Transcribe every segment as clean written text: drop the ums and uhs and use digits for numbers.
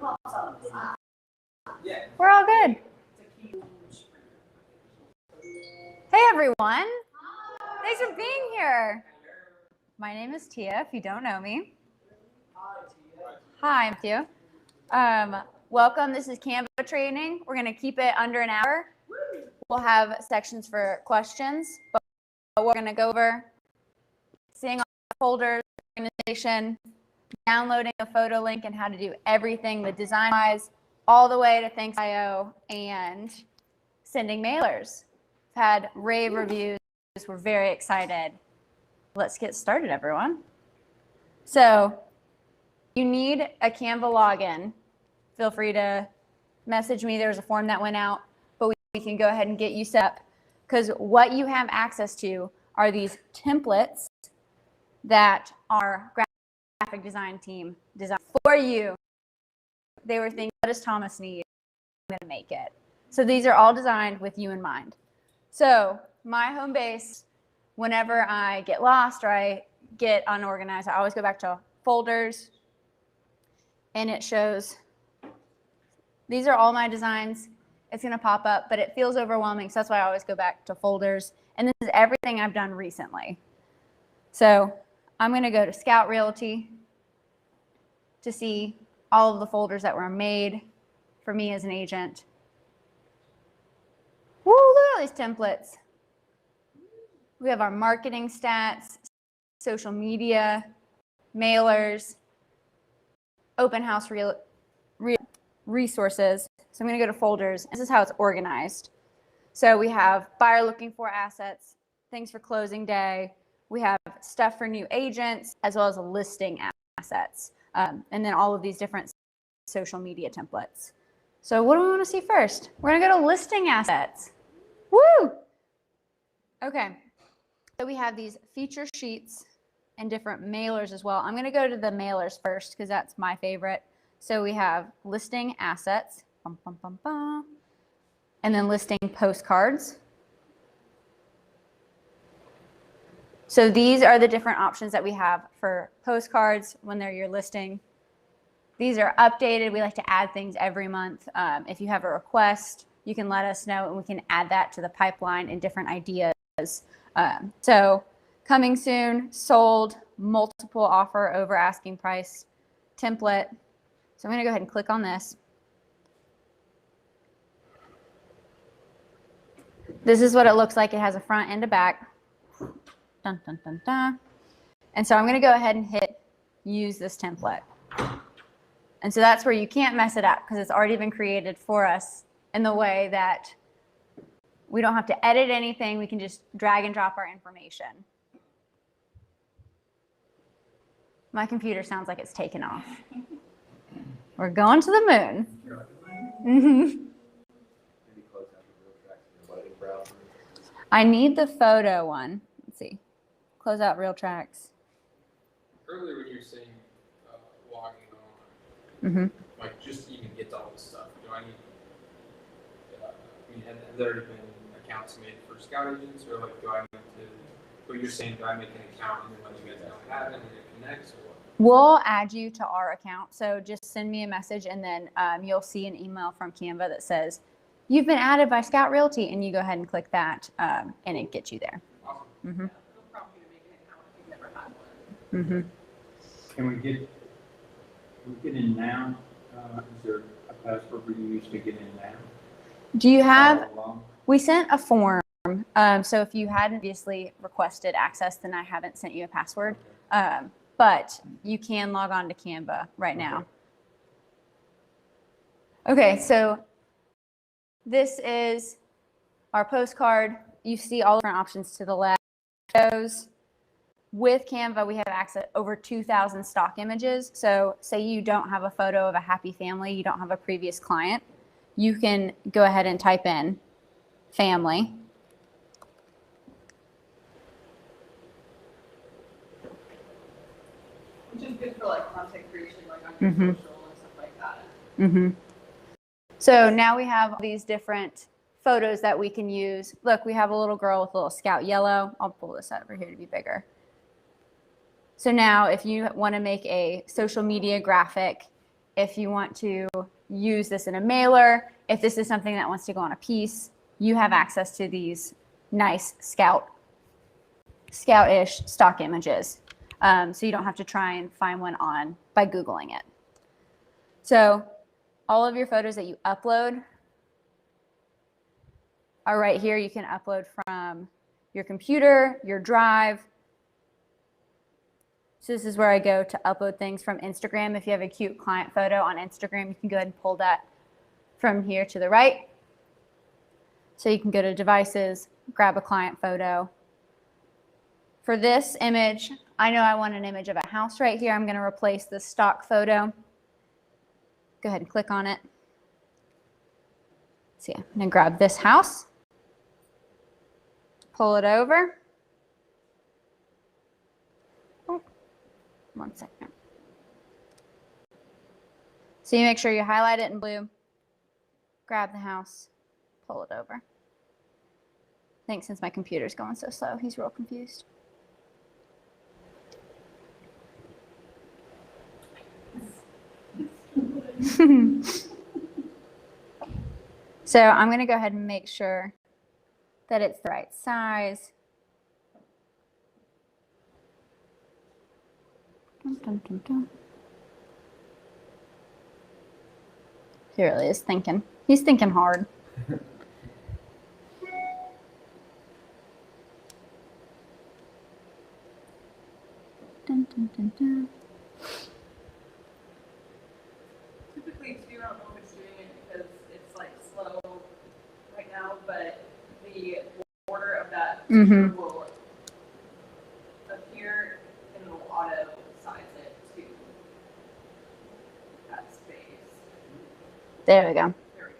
We're all good. Hey everyone. Thanks for being here. My name is Tia, if you don't know me. Hi, I'm Tia. Welcome. This is Canva training. We're going to keep it under an hour. We'll have sections for questions, but we're going to go over seeing all the folders, organization, downloading a photo link, and how to do everything the design-wise, all the way to Thanks.io and sending mailers. We've had rave reviews. We're very excited. Let's get started, everyone. So you need a Canva login. Feel free to message me. There was a form that went out, but we can go ahead and get you set up, because what you have access to are these templates that our graphic design team designed for you. They were thinking, what does Thomas need? I'm going to make it. So these are all designed with you in mind. So my home base, whenever I get lost or I get unorganized, I always go back to folders, and it shows these are all my designs. It's going to pop up, but it feels overwhelming. So that's why I always go back to folders. And this is everything I've done recently. So I'm going to go to Scout Realty to see all of the folders that were made for me as an agent. Woo, look at all these templates. We have our marketing stats, social media, mailers, open house resources. So I'm going to go to folders. This is how it's organized. So we have buyer looking for assets, things for closing day. We have stuff for new agents, as well as listing assets. And then all of these different social media templates. So what do we want to see first? We're going to go to listing assets. Woo! Okay. So we have these feature sheets and different mailers as well. I'm going to go to the mailers first because that's my favorite. So we have listing assets, bum, bum, bum, bum, and then listing postcards. So these are the different options that we have for postcards when they're your listing. These are updated. We like to add things every month. If you have a request, you can let us know and we can add that to the pipeline and different ideas. So coming soon, sold, multiple offer over asking price template. So I'm going to go ahead and click on this. This is what it looks like. It has a front and a back. Dun, dun, dun, dun. And so I'm going to go ahead and hit use this template. And so that's where you can't mess it up because it's already been created for us in the way that we don't have to edit anything. We can just drag and drop our information. My computer sounds like it's taken off. We're going to the moon. Mm-hmm. I need the photo one. Let's see. Close out real tracks. Earlier when you were saying logging on, like just even get to all this stuff, do I need, have there already been accounts made for scout agents, or like do I need to, what you're saying, do I make an account and then when you guys don't have it and it connects, or what? We'll add you to our account. So just send me a message and then you'll see an email from Canva that says, you've been added by Scout Realty, and you go ahead and click that and it gets you there. Awesome. Mm-hmm. Mm-hmm. Can we get in now? Is there a password we use to get in now? Do you have? We sent a form. So if you hadn't previously requested access, then I haven't sent you a password. But you can log on to Canva right now. Okay, so this is our postcard. You see all different options to the left. With Canva, we have access over 2,000 stock images. So say you don't have a photo of a happy family, you don't have a previous client, you can go ahead and type in family. Which is good for like content creation, like on your social and stuff like that. Mm-hmm. So now we have all these different photos that we can use. Look, we have a little girl with a little scout yellow. I'll pull this over here to be bigger. So now if you want to make a social media graphic if you want to use this in a mailer, if this is something that wants to go on a piece, you have access to these nice scout-ish stock images. So you don't have to try and find one by Googling it. So all of your photos that you upload are right here. You can upload from your computer, your drive. So this is where I go to upload things from Instagram. If you have a cute client photo on Instagram, you can go ahead and pull that from here to the right. So you can go to devices, grab a client photo. For this image, I know I want an image of a house right here. I'm going to replace the stock photo. Go ahead and click on it. So yeah, I'm going to grab this house, pull it over. Oh, 1 second. So you make sure you highlight it in blue, grab the house, pull it over. I think since my computer's going so slow, he's real confused. So I'm going to go ahead and make sure that it's the right size. Dun, dun, dun, dun. He really is thinking. He's thinking hard. Dun, dun, dun, dun. Typically, too, I don't know if it's doing it because it's like slow right now, but the border of that picture will appear and it'll auto size it to that space. There we go. There we go.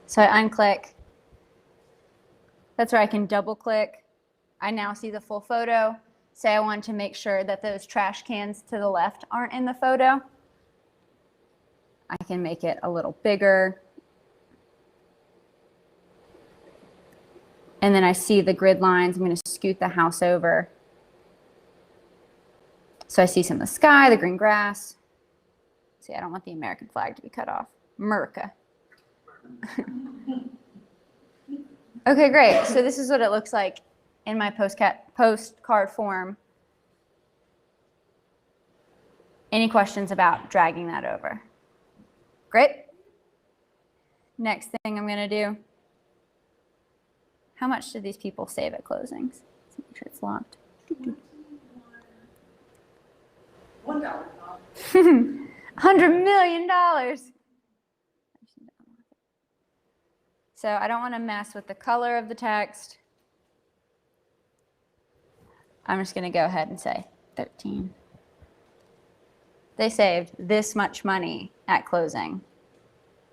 So I unclick. That's where I can double click. I now see the full photo. Say I want to make sure that those trash cans to the left aren't in the photo. I can make it a little bigger. And then I see the grid lines. I'm going to scoot the house over. So I see some of the sky, the green grass. See, I don't want the American flag to be cut off. America. Okay, great. So this is what it looks like in my postcard form. Any questions about dragging that over? Great. Next thing I'm going to do. How much did these people save at closings? Let's make sure it's locked. $1. $100 million. So I don't want to mess with the color of the text. I'm just going to go ahead and say 13. They saved this much money at closing.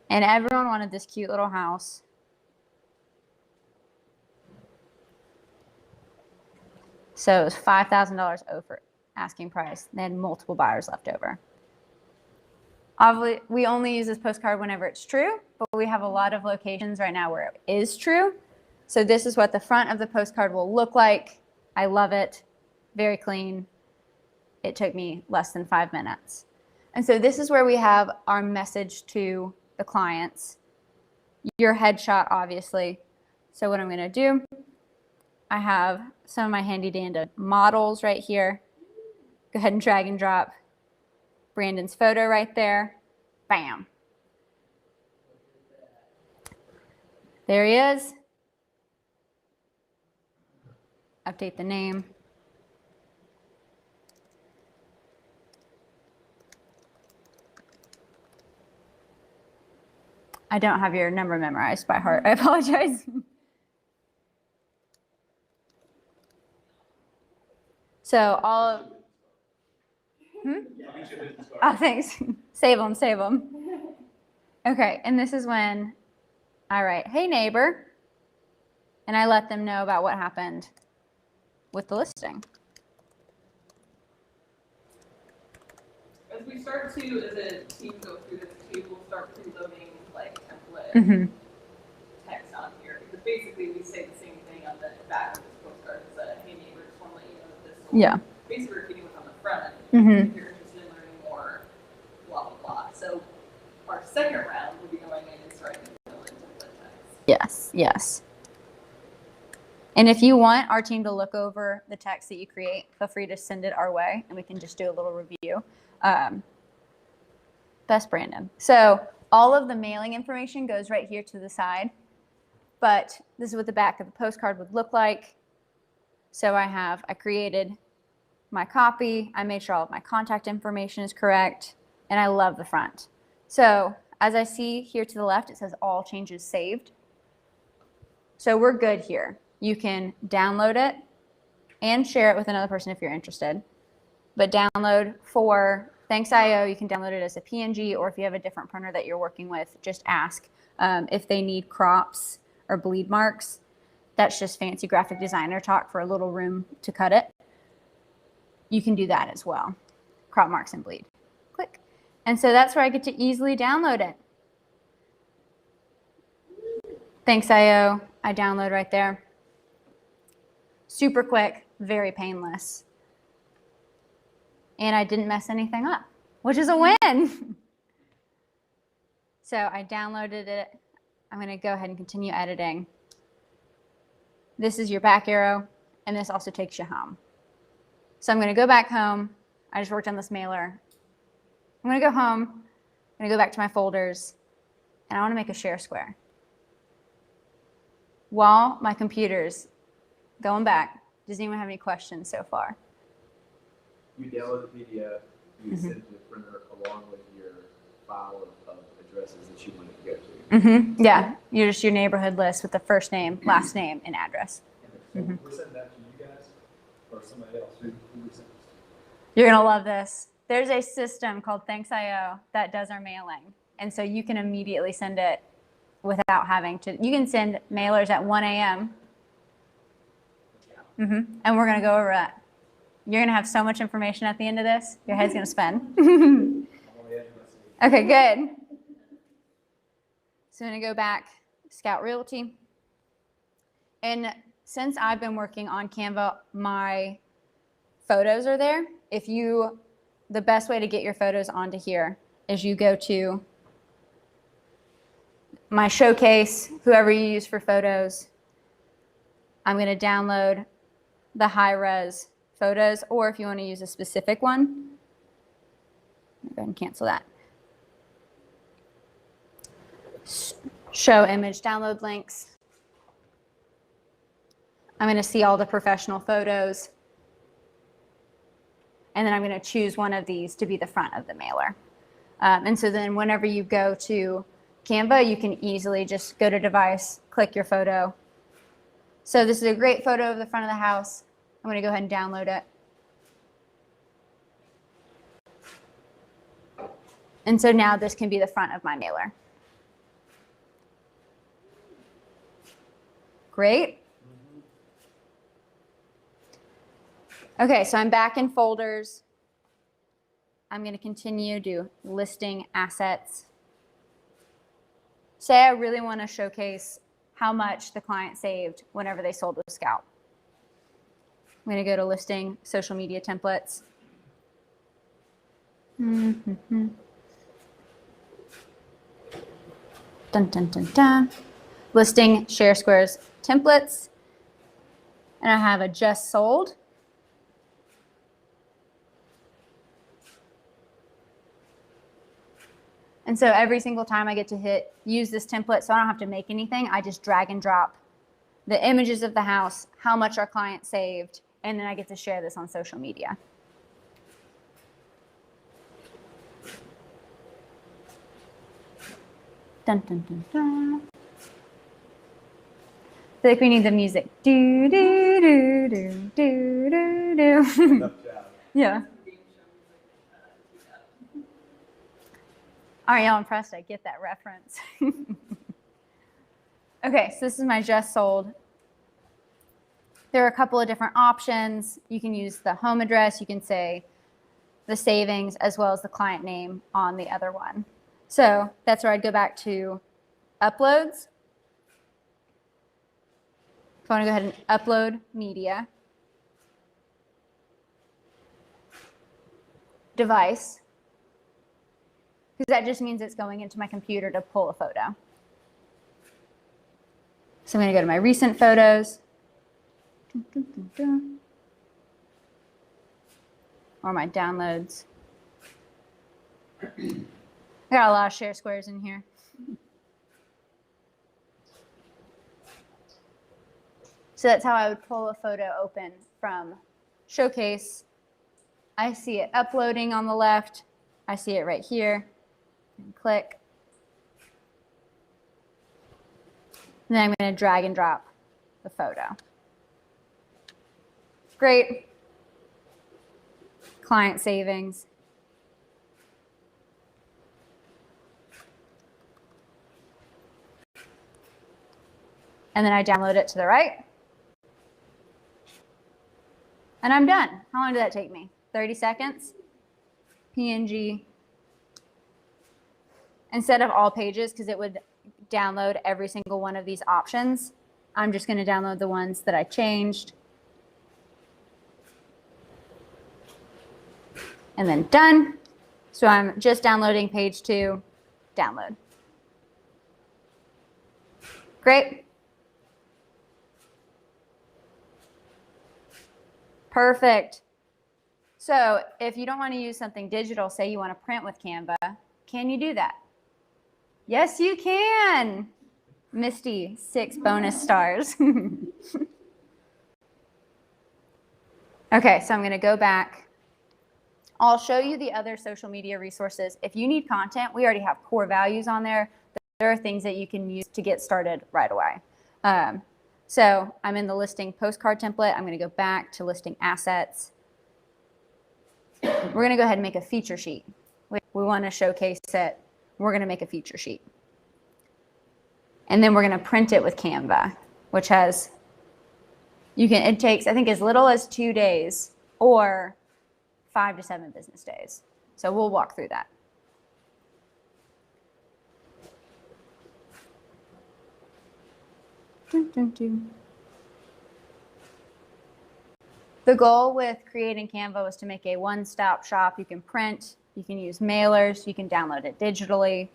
And everyone wanted this cute little house. So it was $5,000 over asking price. They had multiple buyers left over. Obviously, we only use this postcard whenever it's true, but we have a lot of locations right now where it is true. So this is what the front of the postcard will look like. I love it. Very clean. It took me less than 5 minutes. And so this is where we have our message to the clients. Your headshot, obviously. So what I'm going to do, I have some of my handy dandy models right here. Go ahead and drag and drop Brandon's photo right there. Bam. There he is. Update the name. I don't have your number memorized by heart. I apologize. So all of, Oh, thanks. Save them, save them. Okay, and this is when I write, hey neighbor, and I let them know about what happened with the listing. As we start to, as a team, go through this too, we'll start preloading like template text on here. Because basically we say the same thing on the back of this postcard. It's a, hey neighbor, just want to let you know that this will basically repeating what's on the front. If you're interested in learning more, second round, we'll be going in and starting to fill in template text. Yes, yes. And if you want our team to look over the text that you create, feel free to send it our way and we can just do a little review. Best Brandon. So all of the mailing information goes right here to the side, but this is what the back of the postcard would look like. So I created my copy, I made sure all of my contact information is correct, and I love the front. So as I see here to the left, it says all changes saved. So we're good here. You can download it and share it with another person if you're interested. But download for Thanks.io, you can download it as a PNG, or if you have a different printer that you're working with, just ask if they need crops or bleed marks. That's just fancy graphic designer talk for a little room to cut it. You can do that as well. Crop marks and bleed. Click. And so that's where I get to easily download it. Thanks.io, I download right there. Super quick, very painless. And I didn't mess anything up, which is a win. So I downloaded it. I'm going to go ahead and continue editing. This is your back arrow, and this also takes you home. So I'm going to go back home. I just worked on this mailer. I'm going to go home. I'm going to go back to my folders, and I want to make a share square. While my computer's going back, does anyone have any questions so far? You download the PDF, you send it to the printer along with your file of addresses that you want it to go to. Yeah, you're just your neighborhood list with the first name, last name, and address. So we're sending that to you guys or somebody else who we send this to? You're going to love this. There's a system called Thanks.io that does our mailing. And so you can immediately send it without having to. You can send mailers at 1 a.m. And we're going to go over that. You're going to have so much information at the end of this, your head's going to spin. Okay, good. So I'm going to go back, Scout Realty. And since I've been working on Canva, my photos are there. The best way to get your photos onto here is you go to my showcase, whoever you use for photos. I'm going to download the high-res photos, or if you want to use a specific one, go ahead and cancel that. Show image download links. I'm going to see all the professional photos. And then I'm going to choose one of these to be the front of the mailer. And so then whenever you go to Canva, you can easily just go to device, click your photo. So this is a great photo of the front of the house. I'm going to go ahead and download it. And so now this can be the front of my mailer. Great. Okay, so I'm back in folders. I'm going to continue to listing assets. Say I really want to showcase how much the client saved whenever they sold with Scout. I'm going to go to listing social media templates. Dun, dun, dun, dun. Listing share squares templates. And I have a just sold. And so every single time I get to use this template, so I don't have to make anything, I just drag and drop the images of the house, how much our client saved, and then I get to share this on social media. Dun, dun, dun, dun. I feel like we need the music. Do, do, do, do, do, do, do. Enough job. Yeah. Aren't y'all impressed? I get that reference. Okay, so this is my just sold. There are a couple of different options. You can use the home address. You can say the savings as well as the client name on the other one. So that's where I'd go back to uploads. If I want to go ahead and upload media. Device. because that just means it's going into my computer to pull a photo. So I'm going to go to my recent photos. Or my downloads. I got a lot of share squares in here. So that's how I would pull a photo open from Showcase. I see it uploading on the left. I see it right here. And click. And then I'm going to drag and drop the photo. Great. Client savings. And then I download it to the right. And I'm done. How long did that take me? 30 seconds. PNG. Instead of all pages, because it would download every single one of these options, I'm just going to download the ones that I changed. And then done. So I'm just downloading page 2, download. Great. Perfect. So if you don't want to use something digital, say you want to print with Canva, can you do that? Yes, you can. Misty, 6 bonus stars. Okay, so I'm going to go back. I'll show you the other social media resources. If you need content, we already have core values on there. There are things that you can use to get started right away. So I'm in the listing postcard template. I'm going to go back to listing assets. We're going to go ahead and make a feature sheet. We want to showcase it. We're going to make a feature sheet. And then we're going to print it with Canva, which has, it takes, I think, as little as 2 days or 5 to 7 business days. So we'll walk through that. The goal with creating Canva was to make a one-stop shop. You can print, you can use mailers, you can download it digitally.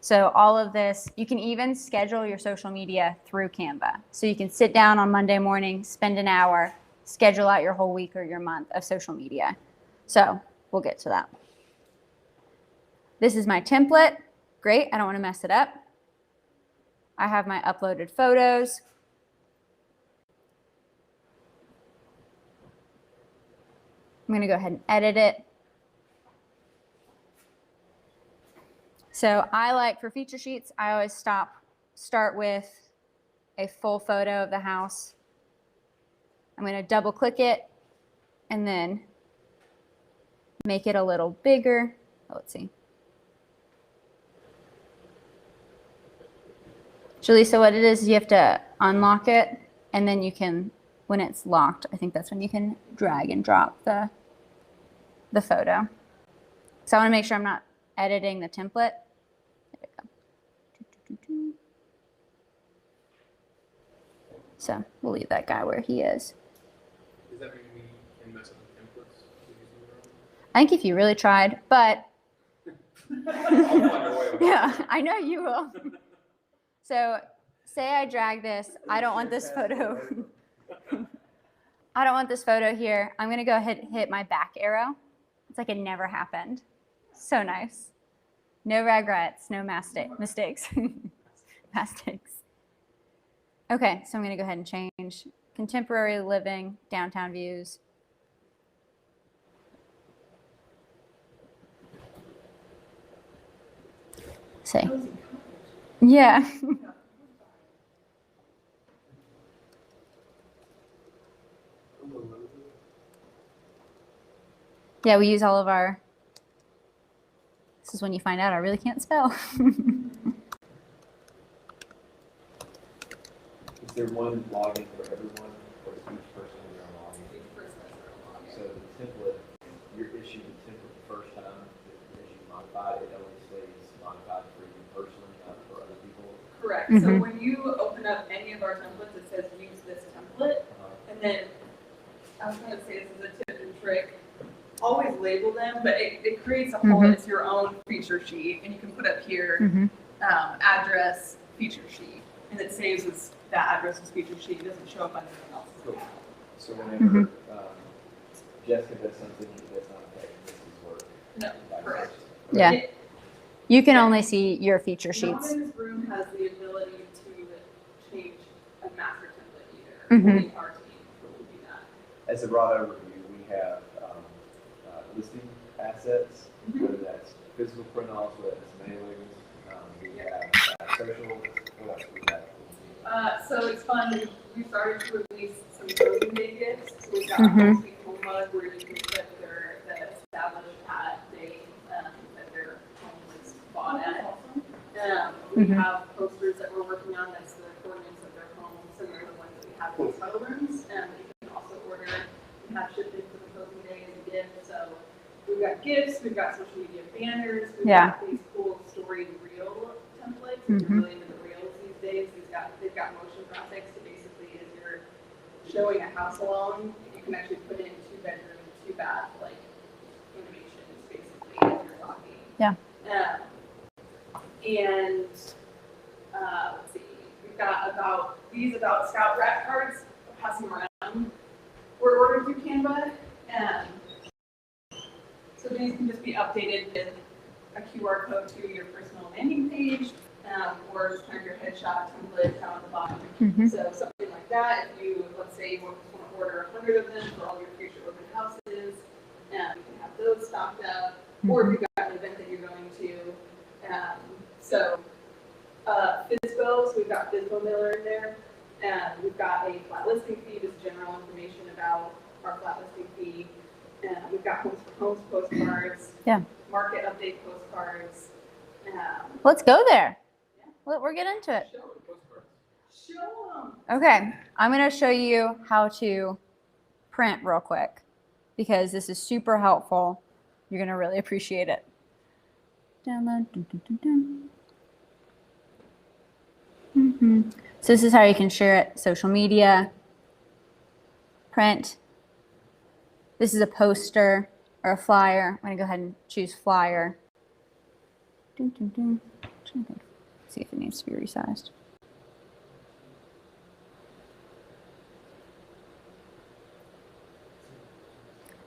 So all of this, you can even schedule your social media through Canva. So you can sit down on Monday morning, spend an hour, schedule out your whole week or your month of social media. So we'll get to that. This is my template. Great, I don't want to mess it up. I have my uploaded photos. I'm going to go ahead and edit it. So I like, for feature sheets, I always start with a full photo of the house. I'm going to double click it and then make it a little bigger. Oh, let's see. Jaleesa, what it is, you have to unlock it, and then you can, when it's locked, I think that's when you can drag and drop the photo. So I want to make sure I'm not editing the template. There we go. So we'll leave that guy where he is. Does that mean we can mess up the templates? I think if you really tried, but I'll find a way. yeah, I know you will. So say I drag this. I don't want this photo. I don't want this photo here. I'm going to go ahead and hit my back arrow. It's like it never happened. So nice. No regrets, no mistakes. Mistakes. Okay, so I'm going to go ahead and change contemporary living, downtown views. Say. Yeah. Yeah, we use all of our, this is when you find out I really can't spell. Is there one login for everyone, or is each person their own login? Each person has their own login. So the template, you're issued the template the first time, as you modify it, it only stays modified for you personally, not for other people. Correct. Mhm. So when you open up any of our templates, it says use this template. And then I was going to say this is a tip and trick. always label them, but it creates a whole, it's your own feature sheet, and you can put up here, address, feature sheet, and it saves as that address as feature sheet. It doesn't show up on anyone else's Cool. account. So whenever Jessica does something that does not affect Mrs. work. No, correct. Yeah. It- You can only see your feature No one sheets. in this room has the ability to change a master template either. Only our team will do that. As a broad overview, we have listing assets, whether that's physical print offs, whether that's mailings. We have social, what else we have? So it's fun. We started to release some closing day gifts. So we've got a sweet home mug where you can put the established date that their home was bought at. We have posters that we're working on that's the coordinates of their home, similar to the ones that we have in these hotel rooms. You can also order and have shipped in for the closing day as a gift. So we've got gifts, we've got social media banners, we've got these cool story reel templates. If you're really into the reels these days, they've got motion graphics. So basically, as you're showing a house alone, you can actually put in 2-bedroom, 2-bath like animations basically as you're talking. Yeah. And let's see, we've got about Scout rat cards, pass them around. We're ordered through Canva. So these can just be updated with a QR code to your personal landing page, or just kind of your headshot template down at the bottom. So something like that. If you, let's say, you want to order 100 of them for all your future open houses, you can have those stocked up. Or if you've got an event that you're going to. FISBO, so we've got FISBO mailer in there. We've got a flat listing fee, just general information about our flat listing fee. We've got homes postcards, market update postcards. Let's go there. We're getting into it. Show them. Okay, I'm going to show you how to print real quick because this is super helpful. You're going to really appreciate it. Download. So this is how you can share it. Social media, print. This is a poster or a flyer. I'm going to go ahead and choose flyer. See if it needs to be resized.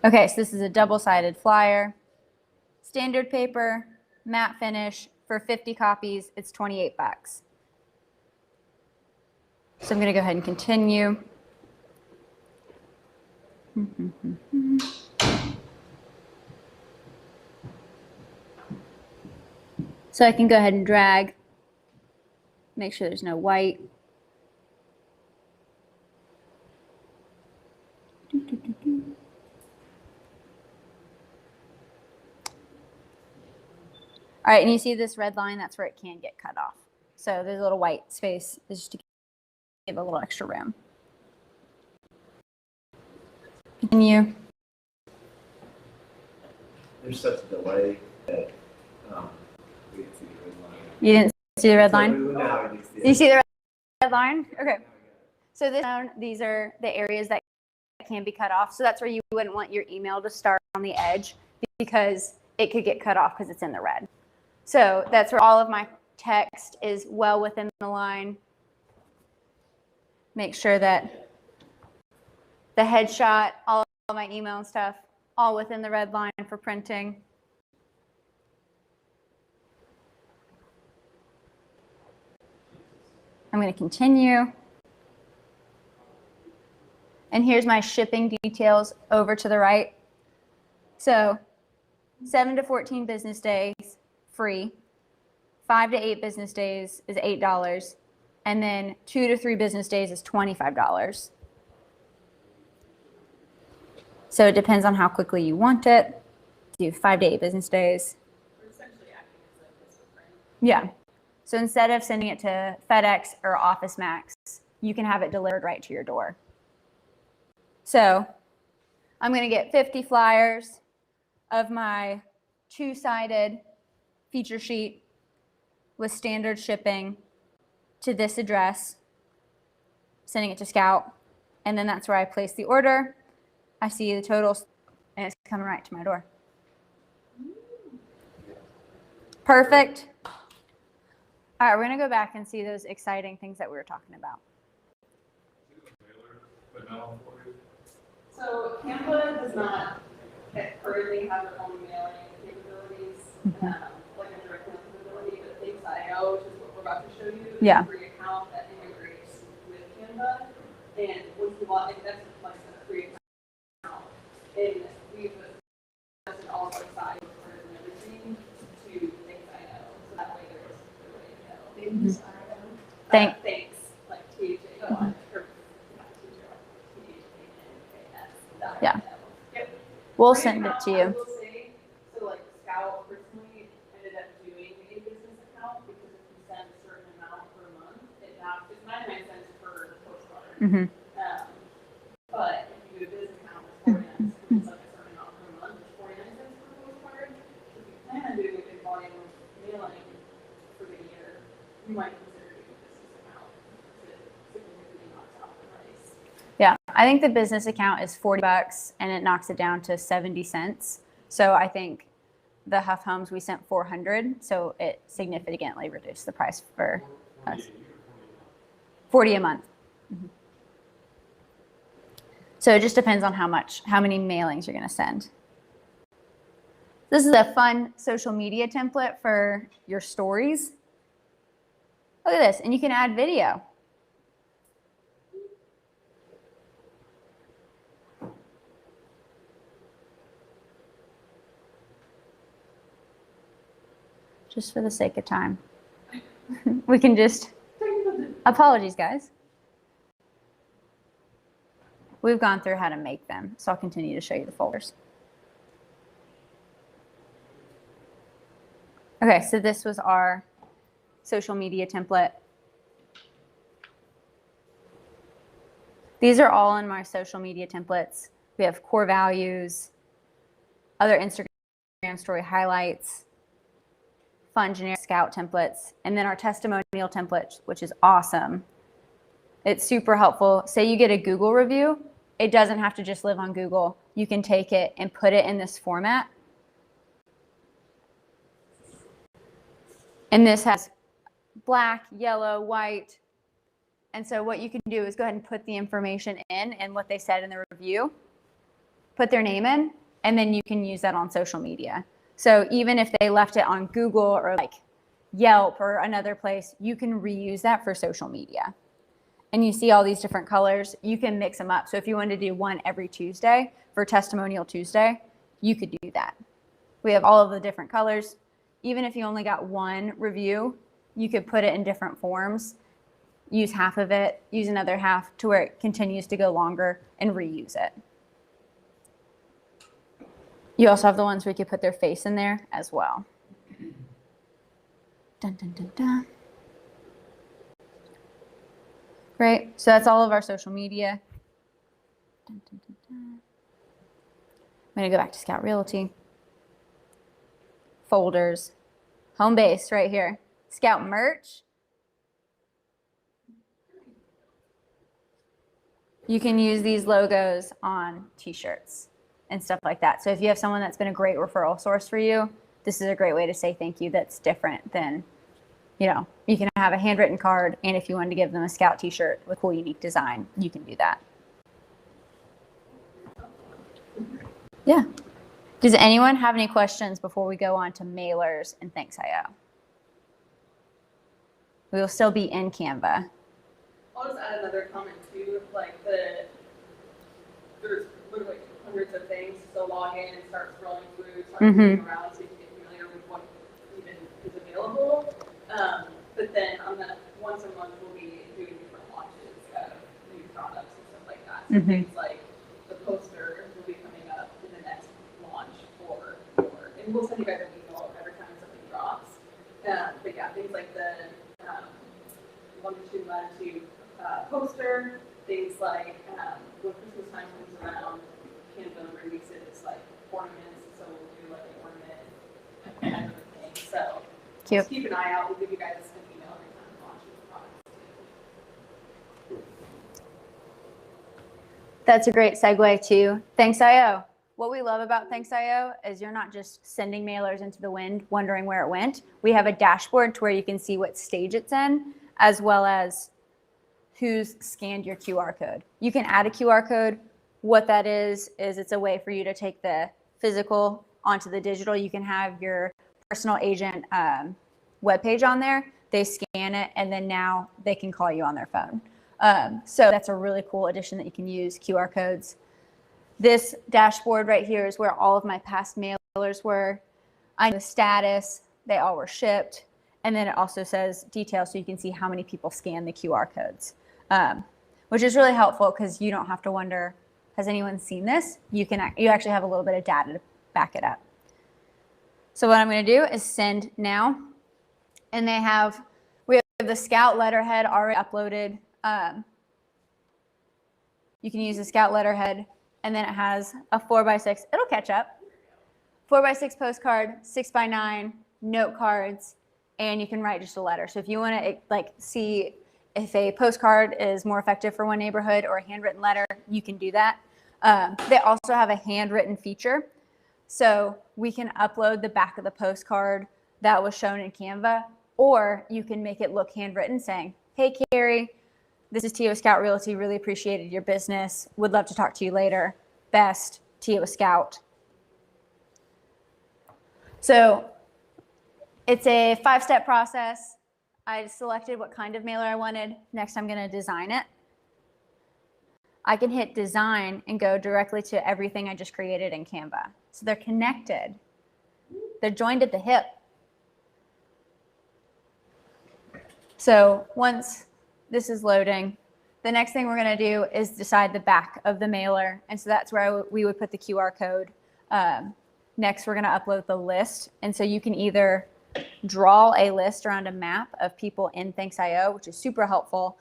Okay, so this is a double-sided flyer. Standard paper, matte finish. For 50 copies, it's 28 bucks. So I'm going to go ahead and continue. So I can go ahead and drag, make sure there's no white. All right, and you see this red line, that's where it can get cut off. So there's a little white space just to give a little extra room. Continue. There's such a delay that we didn't see the red line. You didn't see the red line? So now we just did. You see the red line? Okay. So these are the areas that can be cut off. So that's where you wouldn't want your email to start on the edge because it could get cut off because it's in the red. So that's where all of my text is well within the line. Make sure that the headshot, all of my email and stuff, all within the red line for printing. I'm going to continue. And here's my shipping details over to the right. So 7 to 14 business days, free. 5 to 8 business days is $8. And then 2 to 3 business days is $25. So it depends on how quickly you want it. Do 5 to 8 business days. We're essentially acting as a physical print. Yeah. So instead of sending it to FedEx or Office Max, you can have it delivered right to your door. So I'm going to get 50 flyers of my 2-sided feature sheet with standard shipping to this address, sending it to Scout, and then that's where I place the order. I see the totals, and it's coming right to my door. Perfect. All right, we're gonna go back and see those exciting things that we were talking about. So Canva does not currently have their own mailing capabilities, like a direct mail capability, but Things.io, which is what we're about to show you, is Yeah. a free account that integrates with Canva. And once you log in, that's like a free account. And we've adjusted all of our sites and everything to Things.io. So that way there's a way to go. Things.io. Thanks, like THA1 or not THA1, THANKS. Yeah. Yep. We'll Right send now, it to I you. will say, so like Scout personally ended up doing a business account because if you send a certain amount per month, it's 99 cents per postcard. Mm-hmm. But if you do a business account, it's 49 cents. It's like a certain amount per month, it's 49 cents per postcard. So if you plan on doing a big volume of mailing for the year, you might consider doing a business account to significantly knocks off the price. Yeah, I think the business account is $40 and it knocks it down to 70 cents. So I think the Huff Homes we sent 400, so it significantly reduced the price for us. 40 a month. Mm-hmm. So it just depends on how many mailings you're going to send. This is a fun social media template for your stories. Look at this, and you can add video. Just for the sake of time. We can just, apologies guys. We've gone through how to make them, so I'll continue to show you the folders. Okay, so this was our social media template. These are all in my social media templates. We have core values, other Instagram story highlights, fun generic Scout templates, and then our testimonial template, which is awesome. It's super helpful. Say you get a Google review, it doesn't have to just live on Google. You can take it and put it in this format. And this has black, yellow, white. And so what you can do is go ahead and put the information in and what they said in the review, put their name in, and then you can use that on social media. So even if they left it on Google or like Yelp or another place, you can reuse that for social media. And you see all these different colors, you can mix them up. So if you wanted to do one every Tuesday for Testimonial Tuesday, you could do that. We have all of the different colors. Even if you only got one review, you could put it in different forms, use half of it, use another half to where it continues to go longer and reuse it. You also have the ones where you could put their face in there as well. Dun, dun, dun, dun. Great, so that's all of our social media. Dun, dun, dun, dun. I'm gonna go back to Scout Realty. Folders, home base right here. Scout merch. You can use these logos on t-shirts and stuff like that. So if you have someone that's been a great referral source for you, this is a great way to say thank you that's different than, you know, you can have a handwritten card, and if you wanted to give them a Scout t-shirt with cool, unique design, you can do that. Yeah. Does anyone have any questions before we go on to mailers and Thanks.io? We will still be in Canva. I'll just add another comment too, like there's literally hundreds of things, so log in and start scrolling through, start moving around so you can get familiar with what even is available. But then on the once a month we'll be doing different launches of new products and stuff like that. So things like the poster will be coming up in the next launch and we'll send you guys an email every time something drops. But yeah, things like the longitude latitude poster, things like when Christmas time comes around, Canva releases like ornaments, so we'll do like an ornament and everything. So Cute. just keep an eye out. We'll give you guys an email every time we launch new products too. That's a great segue to Thanks.io. what we love about Thanks.io is you're not just sending mailers into the wind, wondering where it went. We have a dashboard to where you can see what stage it's in, as well as who's scanned your QR code. You can add a QR code. What that is it's a way for you to take the physical onto the digital. You can have your personal agent webpage on there. They scan it, and then now they can call you on their phone. So that's a really cool addition that you can use, QR codes. This dashboard right here is where all of my past mailers were. I know the status, they all were shipped. And then it also says details so you can see how many people scan the QR codes, which is really helpful because you don't have to wonder, has anyone seen this? You actually have a little bit of data to back it up. So what I'm going to do is send now. And we have the Scout letterhead already uploaded. You can use the Scout letterhead, and then it has a 4x6. It'll catch up. 4x6 postcard, 6x9 note cards, and you can write just a letter. So if you want to see if a postcard is more effective for one neighborhood or a handwritten letter, you can do that. They also have a handwritten feature. So we can upload the back of the postcard that was shown in Canva, or you can make it look handwritten saying, hey, Carrie, this is Tia with Scout Realty. Really appreciated your business. Would love to talk to you later. Best, Tia with Scout. So it's a 5-step process. I selected what kind of mailer I wanted. Next, I'm going to design it. I can hit design and go directly to everything I just created in Canva. So they're connected. They're joined at the hip. So once this is loading, the next thing we're going to do is decide the back of the mailer. And so that's where we would put the QR code. Next, we're going to upload the list. And so you can either draw a list around a map of people in Thanks.io, which is super helpful.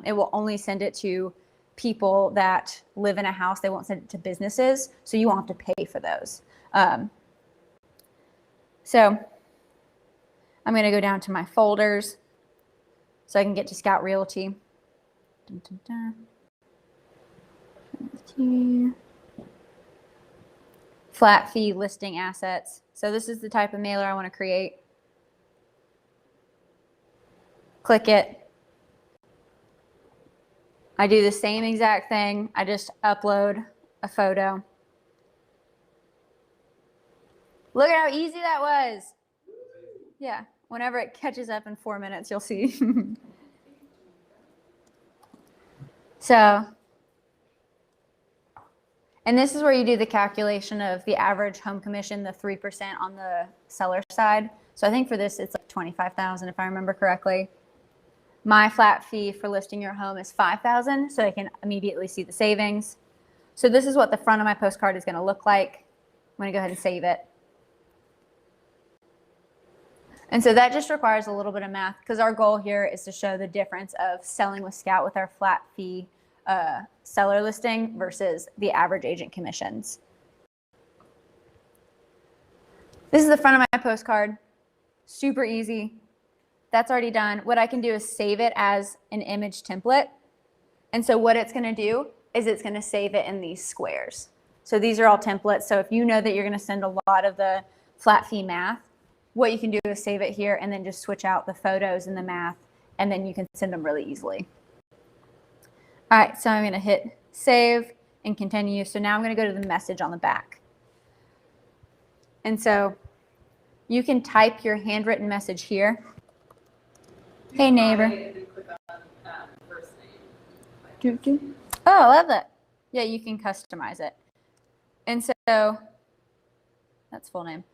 It will only send it to people that live in a house. They won't send it to businesses, so you won't have to pay for those. So I'm going to go down to my folders so I can get to Scout Realty. Dun, dun, dun. Flat fee listing assets. So this is the type of mailer I want to create. Click it. I do the same exact thing. I just upload a photo. Look at how easy that was. Yeah, whenever it catches up in 4 minutes, you'll see. So, and this is where you do the calculation of the average home commission, the 3% on the seller side. So I think for this, it's like $25,000 if I remember correctly. My flat fee for listing your home is $5,000, so I can immediately see the savings. So this is what the front of my postcard is going to look like. I'm going to go ahead and save it. And so that just requires a little bit of math because our goal here is to show the difference of selling with Scout with our flat fee seller listing versus the average agent commissions. This is the front of my postcard. Super easy. That's already done. What I can do is save it as an image template. And so what it's going to do is it's going to save it in these squares. So these are all templates. So if you know that you're going to send a lot of the flat fee math, what you can do is save it here and then just switch out the photos and the math, and then you can send them really easily. All right, so I'm going to hit save and continue. So now I'm going to go to the message on the back. And so you can type your handwritten message here. Hey, neighbor. Oh, I love that. Yeah, you can customize it. And so that's full name.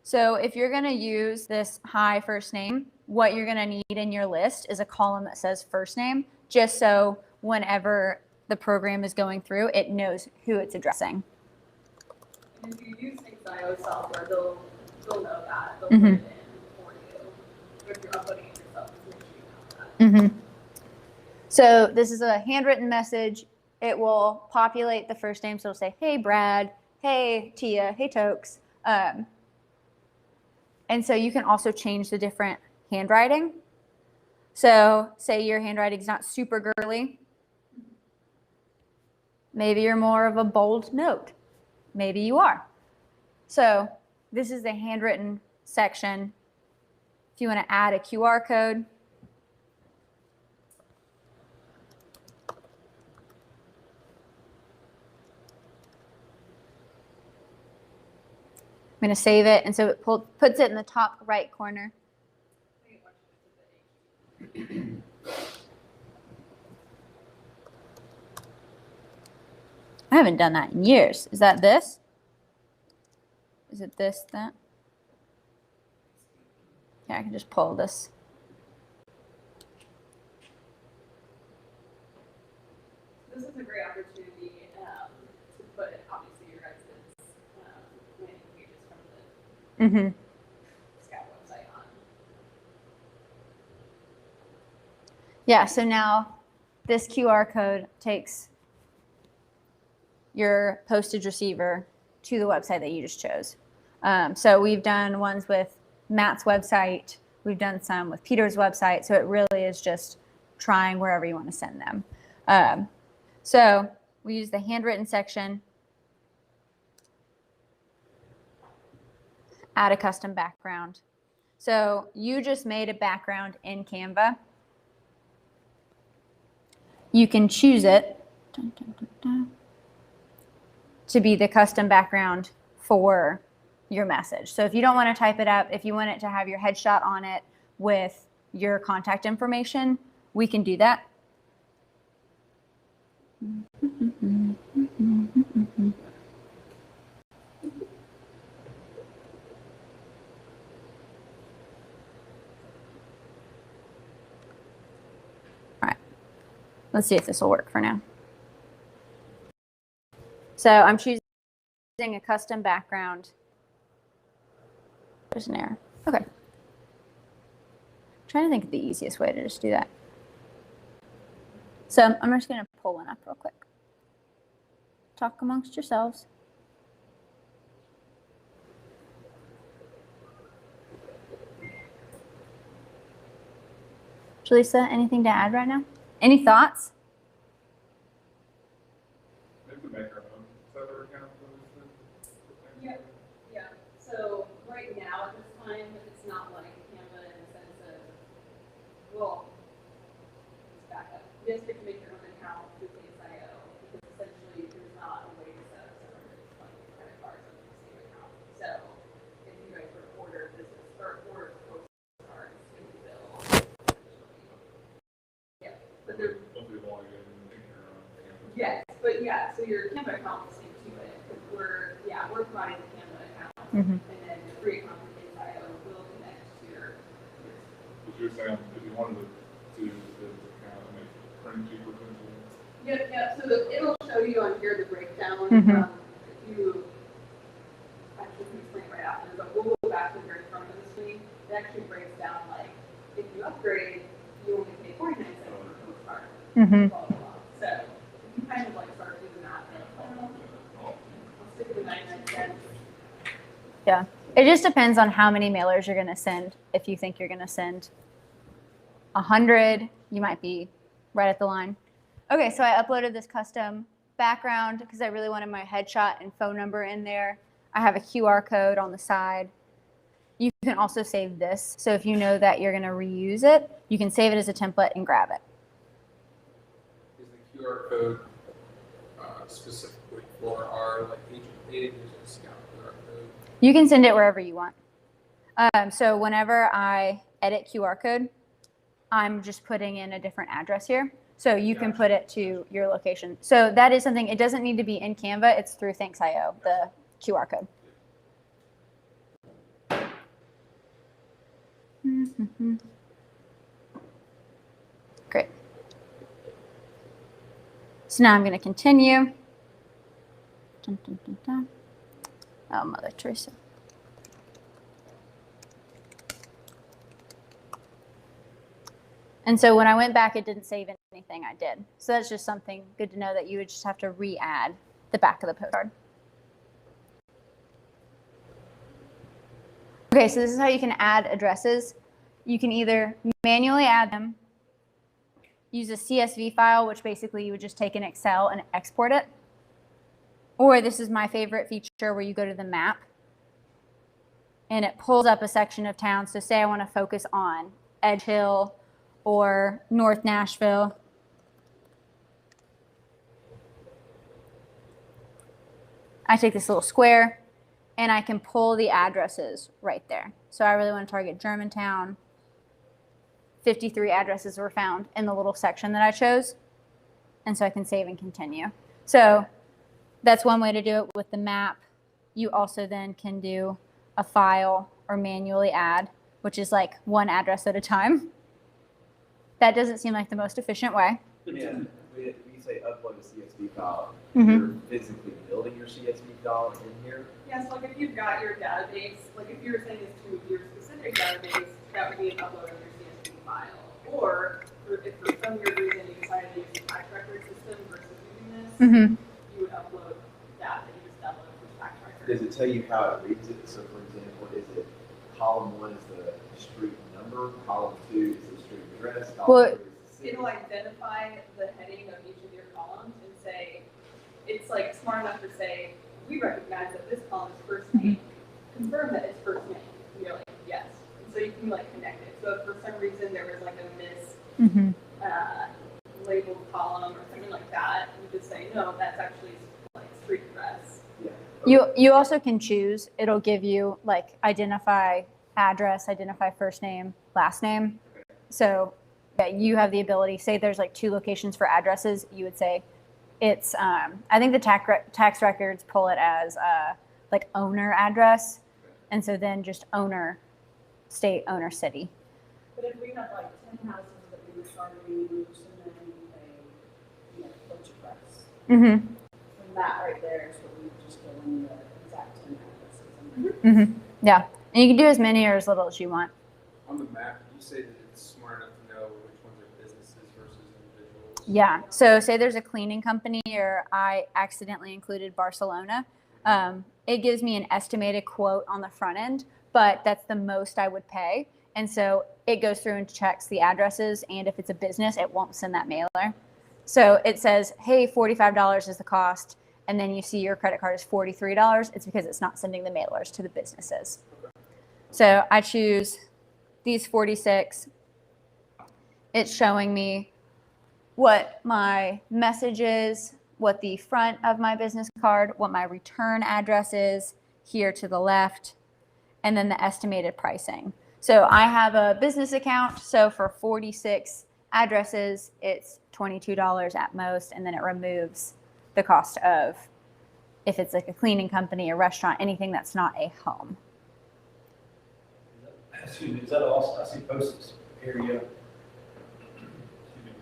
So if you're going to use this hi first name, what you're going to need in your list is a column that says first name, just so whenever the program is going through, it knows who it's addressing. And if you use Thanks.io software, they'll know that. They'll put it in for you. But if you're uploading it yourself, make sure you know that. So this is a handwritten message. It will populate the first name. So it'll say, hey, Brad. Hey, Tia. Hey, Tokes. And so you can also change the different handwriting. So say your handwriting is not super girly. Maybe you're more of a bold note. maybe you are. So this is the handwritten section. If you want to add a QR code, I'm going to save it, and so it puts it in the top right corner. I haven't done that in years. Is that this? Is it this, that? Yeah, I can just pull this. This is a great opportunity to put, obviously, your guys' landing pages from the Scout website on. Yeah, so now this QR code takes your postage receiver to the website that you just chose. So we've done ones with Matt's website. We've done some with Peter's website. So it really is just trying wherever you want to send them. So we use the handwritten section, add a custom background. So you just made a background in Canva. You can choose it to be the custom background for your message. So if you don't want to type it up, if you want it to have your headshot on it with your contact information, we can do that. All right, let's see if this will work for now. So I'm choosing a custom background. There's an error. Okay. I'm trying to think of the easiest way to just do that. So I'm just going to pull one up real quick. Talk amongst yourselves. Jaleesa, anything to add right now? Any thoughts? Yeah, yeah. So right now at this time, it's not like Canva in the sense of, well, let's back up. You guys get to make your own account through Things.io because essentially there's not a way to set up separate credit cards on the same account. So if you guys were to order business or order postcards, it would bill essentially. Yeah, but they're yes, but yeah, so your Canva account is synced to it. We're providing the Canva account, and then the free account for Things.io will connect to your. But you're saying if you wanted to use the account and make it print cheaper, Yeah. So it'll show you on here the breakdown. If you actually can explain it right after, but we'll go back to the very front of the screen. It actually breaks down like if you upgrade, you only pay 49 cents per postcard. Blah blah blah. So if you kind of like start doing that, I'll stick with 99 cents. Yeah. It just depends on how many mailers you're going to send. If you think you're going to send 100, you might be right at the line. Okay, so I uploaded this custom background because I really wanted my headshot and phone number in there. I have a QR code on the side. You can also save this. So if you know that you're going to reuse it, you can save it as a template and grab it. Is the QR code specifically for our like agent page? Is it a Scout QR code? You can send it wherever you want. So whenever I edit QR code, I'm just putting in a different address here. So you can put it to your location. So that is something, it doesn't need to be in Canva. It's through Thanks.io, the QR code. Great. So now I'm going to continue. Dun, dun, dun, dun. Oh, Mother Teresa. And so when I went back, it didn't save anything I did. So that's just something good to know, that you would just have to re-add the back of the postcard. Okay, so this is how you can add addresses. You can either manually add them, use a CSV file, which basically you would just take in Excel and export it. Or this is my favorite feature where you go to the map and it pulls up a section of town. So say I want to focus on Edge Hill or North Nashville. I take this little square and I can pull the addresses right there. So I really want to target Germantown. 53 addresses were found in the little section that I chose. And so I can save and continue. So that's one way to do it with the map. You also then can do a file or manually add, which is like one address at a time. That doesn't seem like the most efficient way. Yeah, we say upload a CSV file. Mhm. You're physically building your CSV file in here. Yes, like if you've got your database, like if you were sending this to your specific database, that would be an upload of your CSV file. Or if for some weird reason you decided to use the tax record system versus using this, Mm-hmm. you would upload that you just download from tax record. Does it tell you how it reads it? So for example, is it column 1 is the street number, column 2 is the street address, column Well, 3 is the city? It'll identify the heading of each of your columns and say, it's like smart enough to say, we recognize that this column is first name. Confirm that it's first name. And you're like, yes. And so you can like connect it. So if for some reason there was like a Mm-hmm. labeled column or something like that, you just say, no, that's actually like street address. Yeah. You also can choose. It'll give you like identify address, identify first name, last name. So yeah, you have the ability. Say there's like 2 locations for addresses. You would say it's. I think the tax records pull it as like owner address, and so then just owner state, owner city. But if we had like 10 houses that we were targeting, we were submitting a, butcher press. Mm-hmm. From that right there is what we would just fill in the exact 10 addresses. Mm-hmm. Yeah, and you can do as many or as little as you want. On the map, did you say that it's smart enough to know which ones are businesses versus individuals? Yeah. So say there's a cleaning company or I accidentally included Barcelona. It gives me an estimated quote on the front end, but that's the most I would pay. And so it goes through and checks the addresses. And if it's a business, it won't send that mailer. So it says, hey, $45 is the cost. And then you see your credit card is $43. It's because it's not sending the mailers to the businesses. So I choose these 46. It's showing me what my message is, what the front of my business card, what my return address is here to the left, and then the estimated pricing. So I have a business account. So for 46 addresses, it's $22 at most. And then it removes the cost of if it's like a cleaning company, a restaurant, anything that's not a home. Excuse me, is that also, I see postage area. Excuse me.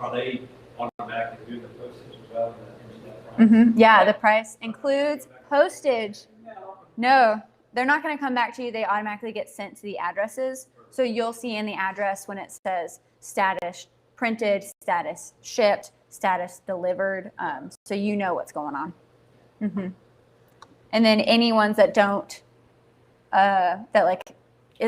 Are they automatically doing the postage as well? In that price? Mm-hmm. Yeah, the price includes postage. No. No, they're not going to come back to you. They automatically get sent to the addresses. So you'll see in the address when it says status printed, status shipped, status delivered. So you know what's going on. Mm-hmm. And then any ones that don't, that like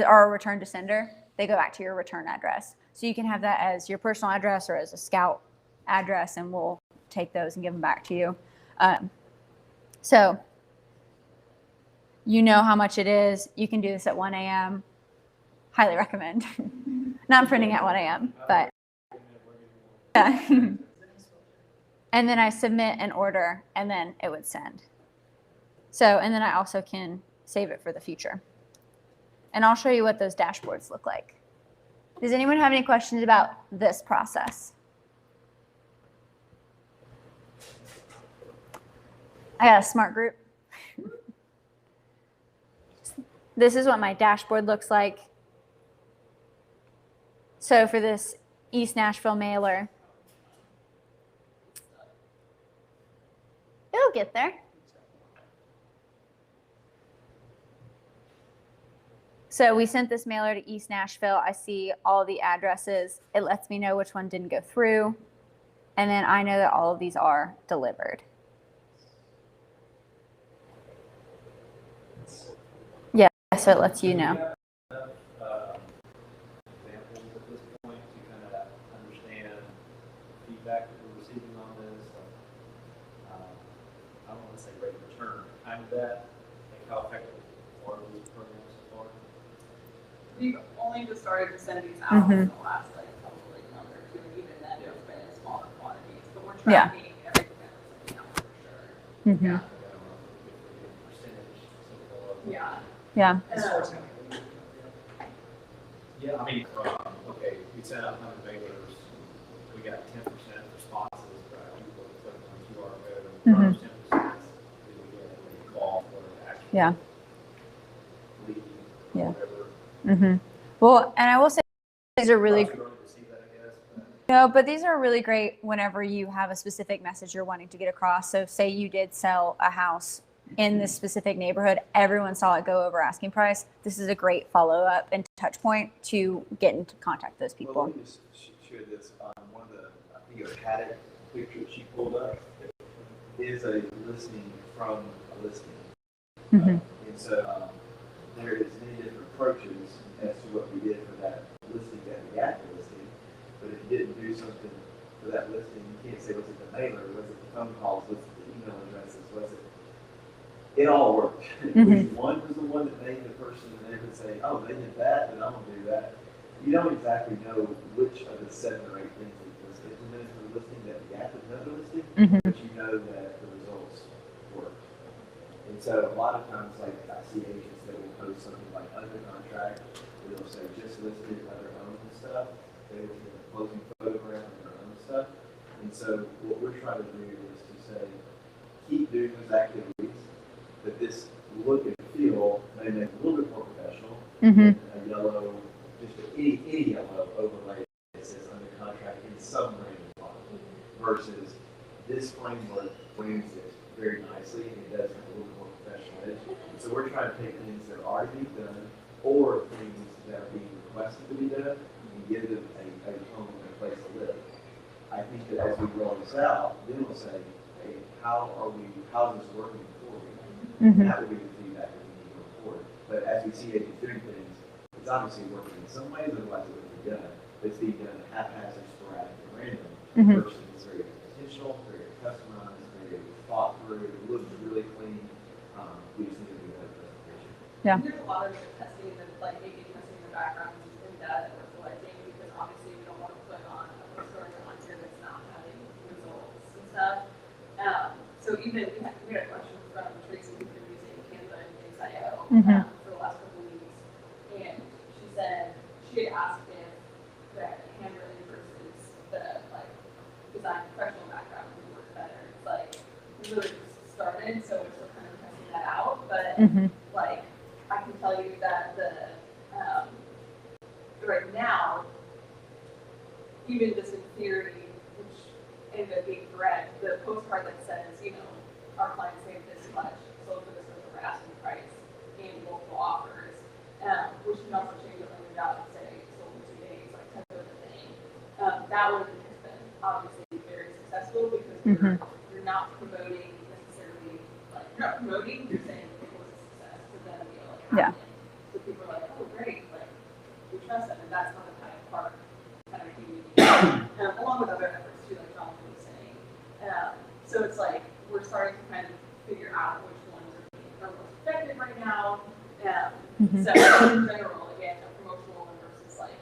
are a return to sender, they go back to your return address. So you can have that as your personal address or as a scout address, and we'll take those and give them back to you. So you know how much it is. You can do this at 1 a.m. Highly recommend. Not printing at 1 a.m., but yeah. And then I submit an order, and then it would send. So, and then I also can save it for the future. And I'll show you what those dashboards look like. Does anyone have any questions about this process? I got a smart group. This is what my dashboard looks like. So for this East Nashville mailer, it'll get there. So we sent this mailer to East Nashville. I see all the addresses. It lets me know which one didn't go through. And then I know that all of these are delivered. Yeah, so it lets you know. Examples at this point to kind of understand feedback that we're receiving on this. I'm let's say, rate of return behind that? Like how effective are these programs so far? We've only just started to send these out in the last like probably month or two, and even then it's been in smaller quantities. But we're Yeah. tracking everything that we're sending out for sure. Mhm. Yeah. Yeah. Yeah, I mean, okay, we sent out 100 mailers, we got 10% responses, but people click on QR code, and Mhm. 10% we get a call for actual Yeah. lead, Yeah. whatever. Mhm. Well, and I will say these are really Probably early to see that, I guess, but no, but these are really great whenever you have a specific message you're wanting to get across. So say you did sell a house in this specific neighborhood, everyone saw it go over asking price. This is a great follow-up and touch point to get into contact with those Well, people. let me just share this. One of the, I think it was Haddock picture that she pulled up is a listing from a listing. Mhm. And so there is many different approaches as to what we did for that listing that we got the listing. But if you didn't do something for that listing, you can't say, was it the mailer, was it the phone calls, was it the email addresses, was it? It all worked. Which one was the one that made the person and they would say, oh, they did that, then I'm gonna do that. You don't exactly know which of the 7 or 8 things that was implemented for the listing that we got with another listing, but you know that the results worked. And so a lot of times, like I see agents that will post something like under contract, where they'll say just listed other homes and stuff. They will get a closing photograph of their own stuff. And so what we're trying to do is to say, keep doing those activities, but this look and feel may make it a little bit more professional. Mhm. A yellow, just any yellow overlay that says under contract in some random font versus this framework frames it very nicely and it does have a little more professional edge. So we're trying to take things that are being done or things that are being requested to be done and give them a home and a place to live. I think that as we roll this out, then we'll say, hey, how is this working for you? Mhm. That would be the feedback that we need to report. But as we see agents doing things, it's obviously working in some ways, otherwise it wouldn't be done. But it's being done haphazard, sporadic, and random, versus it's very intentional, very customized, very thought through, it looks really clean. We just need to do that presentation. Yeah. There's a lot of testing and like A/B testing in the background and data that we're collecting because obviously we don't want to put on a postcard on here that's not having results and stuff. So even we had a question from Tracy who's been using Canva and Things.io for the last couple of weeks, and she said she had asked if the handwritten versus the like design professional background would work better. It's like we really just started, so we're still kind of testing that out, but like I can tell you that the right now, even just in theory, which ended up being correct, the postcard that says, you know, our client saved this much, sold for this much over asking price, and multiple offers, which can also change the language out and say sold in 2 days, like type of thing. That one has been obviously very successful because you're not promoting necessarily, like you're not promoting, you're saying it was a success for them to be able to happen. So people are like, oh great, like we trust them, and that's not the kind of part kind of community, along with other efforts too, like John was saying. So it's like we're starting to kind of figure out which ones are most effective right now. So in general, again, a promotional one versus like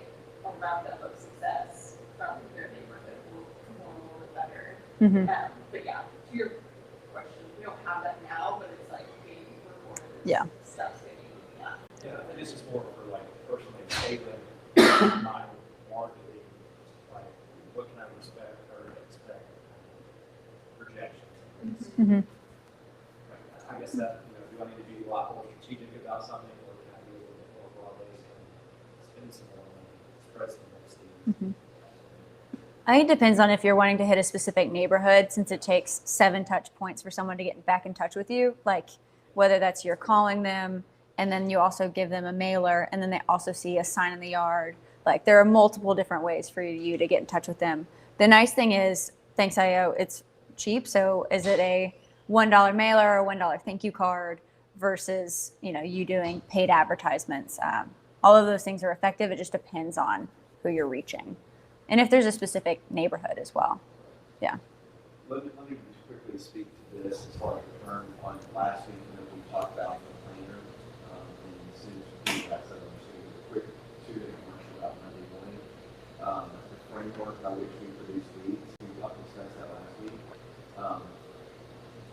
a roundup of success from their neighborhood will perform a little bit better. But yeah, to your question, we don't have that now, but it's like being recorded. Yeah. Stuff's getting, yeah, and this is more for like personally tailoring my marketing, like what can I expect projections. I guess that, you know, do I need to be a lot more strategic about something, or can I be a little bit more broadly and spend some more money, spread some more. I think it depends on if you're wanting to hit a specific neighborhood, since it takes 7 touch points for someone to get back in touch with you, like whether that's you're calling them and then you also give them a mailer and then they also see a sign in the yard. Like there are multiple different ways for you to get in touch with them. The nice thing is, thanks IO, it's cheap. So is it a $1 mailer or $1 thank you card versus, you know, you doing paid advertisements? All of those things are effective. It just depends on who you're reaching. And if there's a specific neighborhood as well. Yeah. Let me just quickly speak to this as far as the term on last week, we talked about the planner, and as soon as we do that, so I'm just going to give a quick 2-minute commercial about Monday morning. The framework by which we produce leads, we discussed that last week.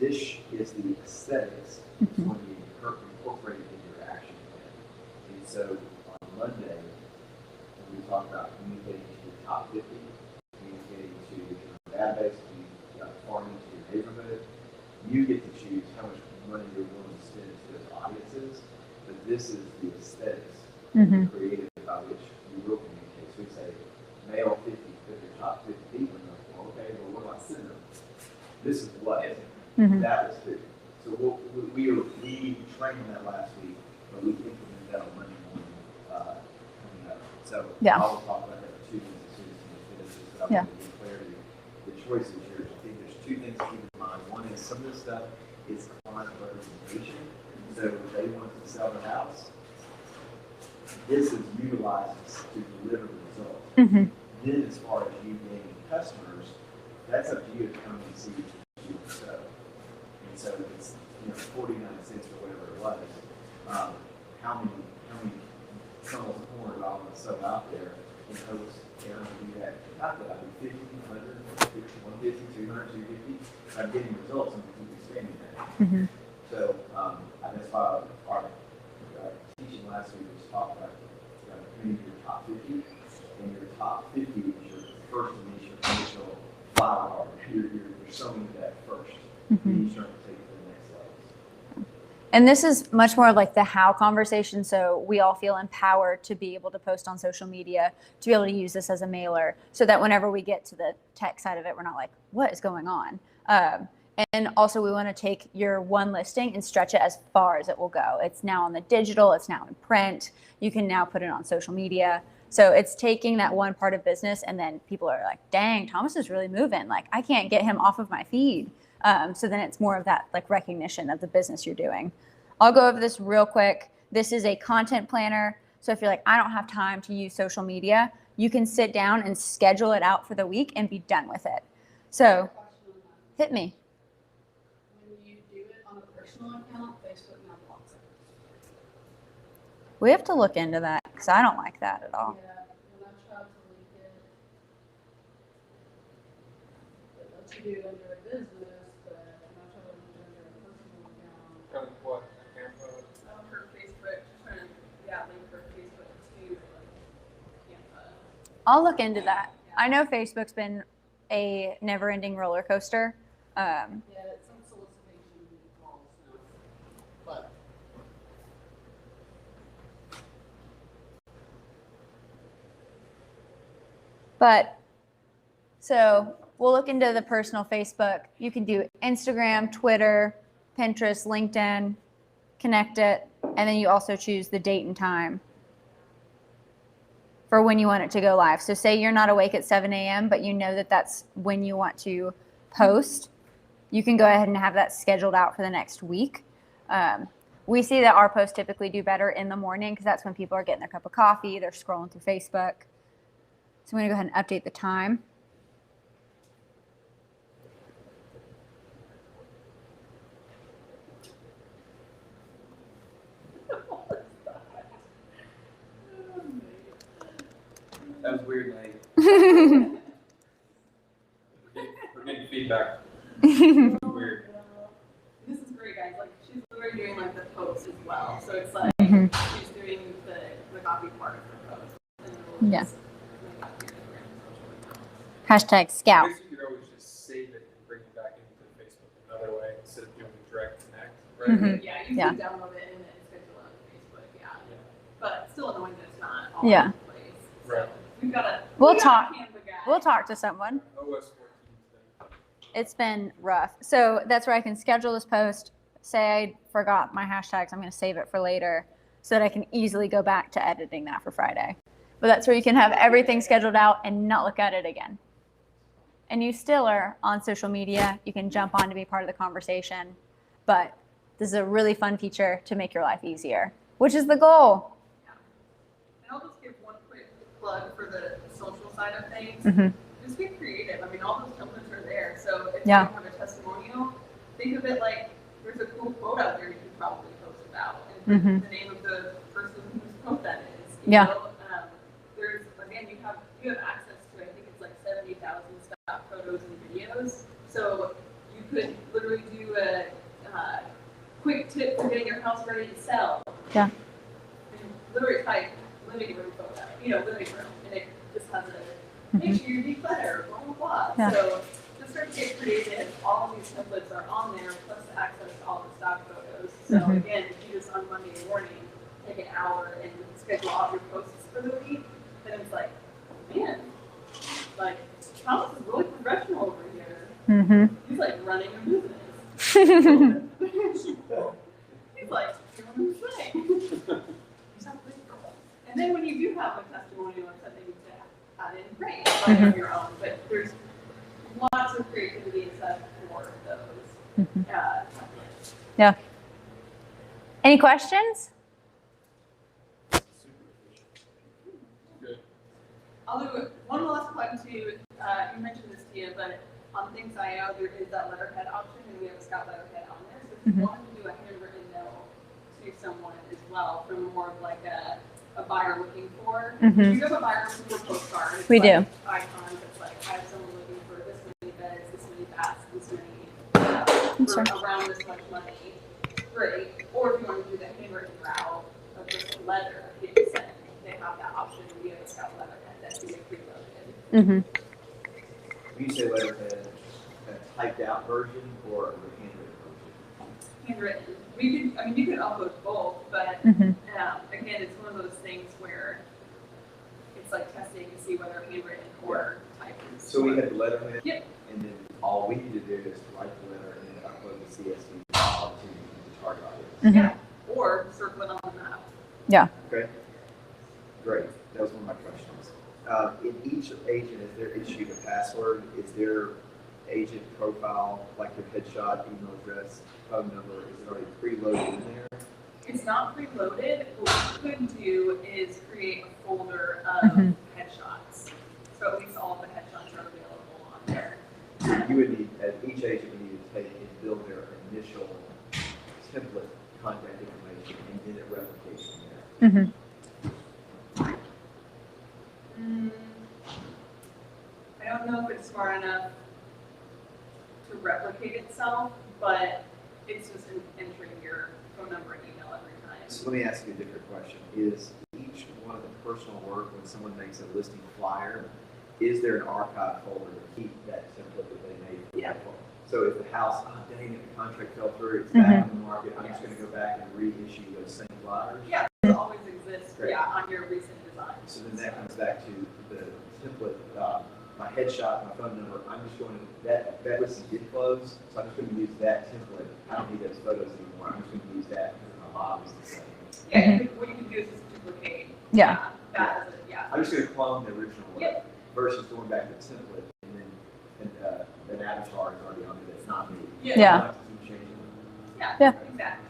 This is the aesthetics when you incorporate it in your action plan. And so on Monday, when we talk about communicating to your top 50, communicating to your database, farming to your neighborhood, you get to choose how much money you're willing to spend to those audiences. But this is the aesthetics created by which you will communicate. So we say, male 50, pick your top 50 people. And like, well, okay, well, what do I send them? This is what that was 50. So we trained on that last week, but we implemented that on Monday morning coming up. So I'll talk about that for 2 minutes as soon as we finish this. But I want to give clarity. The choice is yours. I think there's 2 things to keep in mind. One is some of this stuff is client representation. So if they want to sell the house, this is utilized to deliver the results. Then as far as you gaining customers, that's up to you to come and see what you want to sell. And so it's 49 cents or whatever it was. How many tunnels of corn do I want to sell out there in hopes Aaron will do that? Not that I do 50, 100, 150, 200, 250. I'm getting results and we keep expanding that. So that's why our teaching last week was talking about community your top 50, and your top 50 is your first initial flower. You're sowing that first. Then you start to take it to the next level. And this is much more of like the how conversation. So we all feel empowered to be able to post on social media, to be able to use this as a mailer, so that whenever we get to the tech side of it, we're not like, what is going on? And also we want to take your one listing and stretch it as far as it will go. It's now on the digital, it's now in print. You can now put it on social media. So it's taking that one part of business, and then people are like, dang, Thomas is really moving. Like, I can't get him off of my feed. So then it's more of that like recognition of the business you're doing. I'll go over this real quick. This is a content planner. So if you're like, I don't have time to use social media, you can sit down and schedule it out for the week and be done with it. So hit me. When you do it on a personal account, Facebook now blocks it. We have to look into that because I don't like that at all. Yeah, when I tried to link it, it lets you do it under a business, but when I tried to link it under a personal account, Kind of what? For Facebook, trying to link for Facebook to Canva. I'll look into that. I know Facebook's been a never-ending roller coaster. yeah, it's some solicitation calls now. But So we'll look into the personal Facebook. You can do Instagram, Twitter, Pinterest, LinkedIn, connect it, and then you also choose the date and time for when you want it to go live. So say you're not awake at 7 a.m., but you know that that's when you want to post. You can go ahead and have that scheduled out for the next week. We see that our posts typically do better in the morning because that's when people are getting their cup of coffee, they're scrolling through Facebook. So I'm going to go ahead and update the time. That was weird, Nate. We're getting feedback. Weird. This is great, guys. Like, she's literally doing like the posts as well. So it's like she's doing the copy part of her post. And then we'll Yeah. just make up your different social accounts. Hashtag I scout. guess you could always just save it and bring it back into Facebook another way instead of doing direct connect, right? Yeah, you Yeah. can download it and then schedule it on Facebook. Yeah. But still annoying that it's not all Yeah. in place. So Right. we've got a We'll we got a talk. Canva guy. We'll talk to someone. OS 14 's been It's been rough. So that's where I can schedule this post, say I forgot my hashtags, I'm going to save it for later so that I can easily go back to editing that for Friday. But that's where you can have everything scheduled out and not look at it again. And you still are on social media. You can jump on to be part of the conversation. But this is a really fun feature to make your life easier, which is the goal. And I'll just give one quick plug for the social side of things. Mhm. Just be creative. I mean, all those templates are there. So if Yeah. you don't have a testimonial, think of it like there's a cool quote out there you can probably post about, and Mhm. the name of the person whose quote that is. Yeah. There's again you have access to I think it's like 70,000 stock photos and videos, so you could literally do a quick tip for getting your house ready to sell. Yeah. And literally type living room photo, living room, and it just has a make sure you declutter, blah blah blah. Yeah. So just start to get creative. All of these templates are on there, plus access to all the stock photos. So Mhm. again, if you just on Monday morning take an hour and schedule all your posts for the week, then it's like, man, like Thomas is really professional over here. Mhm. He's like running a business. He's like doing his thing. And then when you do have a testimonial or something to add in, great, on your own. But there's lots of creativity and stuff for those templates. Yeah. Any questions? I'll do one last plug too. You mentioned this, Tia, but on Things.io there is that letterhead option, and we have a Scout letterhead on there. So if you want to do a handwritten note to someone as well, from more of like a buyer looking for. Mhm. You have a buyer looking for postcard. It's We like do. icons. It's like I have someone looking for this many beds, this many baths, this many sorry. for around this much money. Great. Or if you want to do the handwritten route of just a letter getting sent, they have that option via the Scout letterhead that can be preloaded. Mhm. When you say letterhead, a typed out version or a handwritten version? Handwritten. You could upload both, but Mhm. again, it's one of those things where it's like testing to see whether handwritten or typed is. So we have the letterhead. Yep. And then all we need to do is write the letter and then upload the CSV file to the target audience. Mhm. Yeah. Or circle it on the map. Yeah. Okay. Great. That was one of my questions. In each agent, is there issued a password? Is their agent profile, like their headshot, email address, phone number, is it already preloaded in there? It's not preloaded. What you could do is create a folder of headshots. So at least all of the headshots are available on there. You would need, as each agent would need to take and build their initial template contact information and then it replicates from there. Mhm. I don't know if it's smart enough to replicate itself, but it's just entering your phone number and email every time. So let me ask you a different question. Is each one of the personal work, when someone makes a listing flyer, is there an archive folder to keep that template that they made? Yeah. So if the house, oh dang it, the contract fell through, it's back on the market, I'm just gonna go back and reissue those same flyers? Yeah, it always exists, Great. on your recent design. So then that comes back to the template, my headshot, my phone number, I'm just going to, that listing did close, so I'm just gonna use that template. I don't need those photos anymore, I'm just gonna use that because my model is the same. Yeah, what you can do is just duplicate. Yeah. That as a, yeah. I'm just gonna clone the original work Yep. versus going back to the template and then, an avatar is already on it, it's not me. Yeah. Yeah. I don't have to keep changing them. Yeah, Yeah. exactly.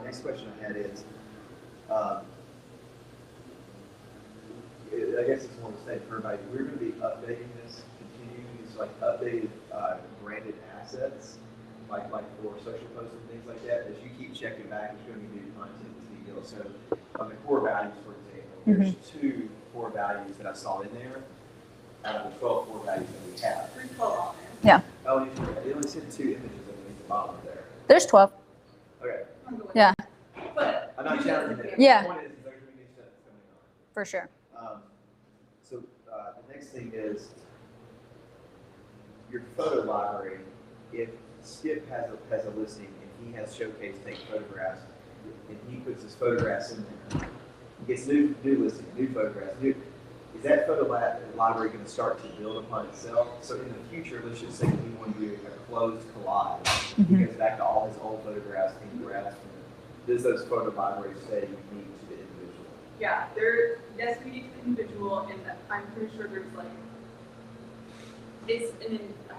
Next question I had is, I guess it's more to say for everybody, we're gonna be updating this, continuing these like updated, branded assets, like for social posts and things like that. As you keep checking back, it's gonna be new content, this deal. So on the core values, for example, there's 2 core values that I saw in there out of the 12 core values that we have. There's 12 on there. Yeah. Oh, they only sent 2 images underneath the bottom there. There's 12. Okay, I'm going with Yeah. that. But I'm not challenging that. Yeah. The point is there's gonna be new stuff coming on. For sure. So the next thing is your photo library. If Skip has a listing and he has Showcase take photographs, and he puts his photographs in there, he gets new listing, new photographs. Is that photo library going to start to build upon itself? So in the future, let's just say we want to do a closed collage. He goes back to all his old photographs and he grabs from them. Does those photo libraries stay unique to the individual? yeah, yes, we need the individual, and I'm pretty sure there's like, I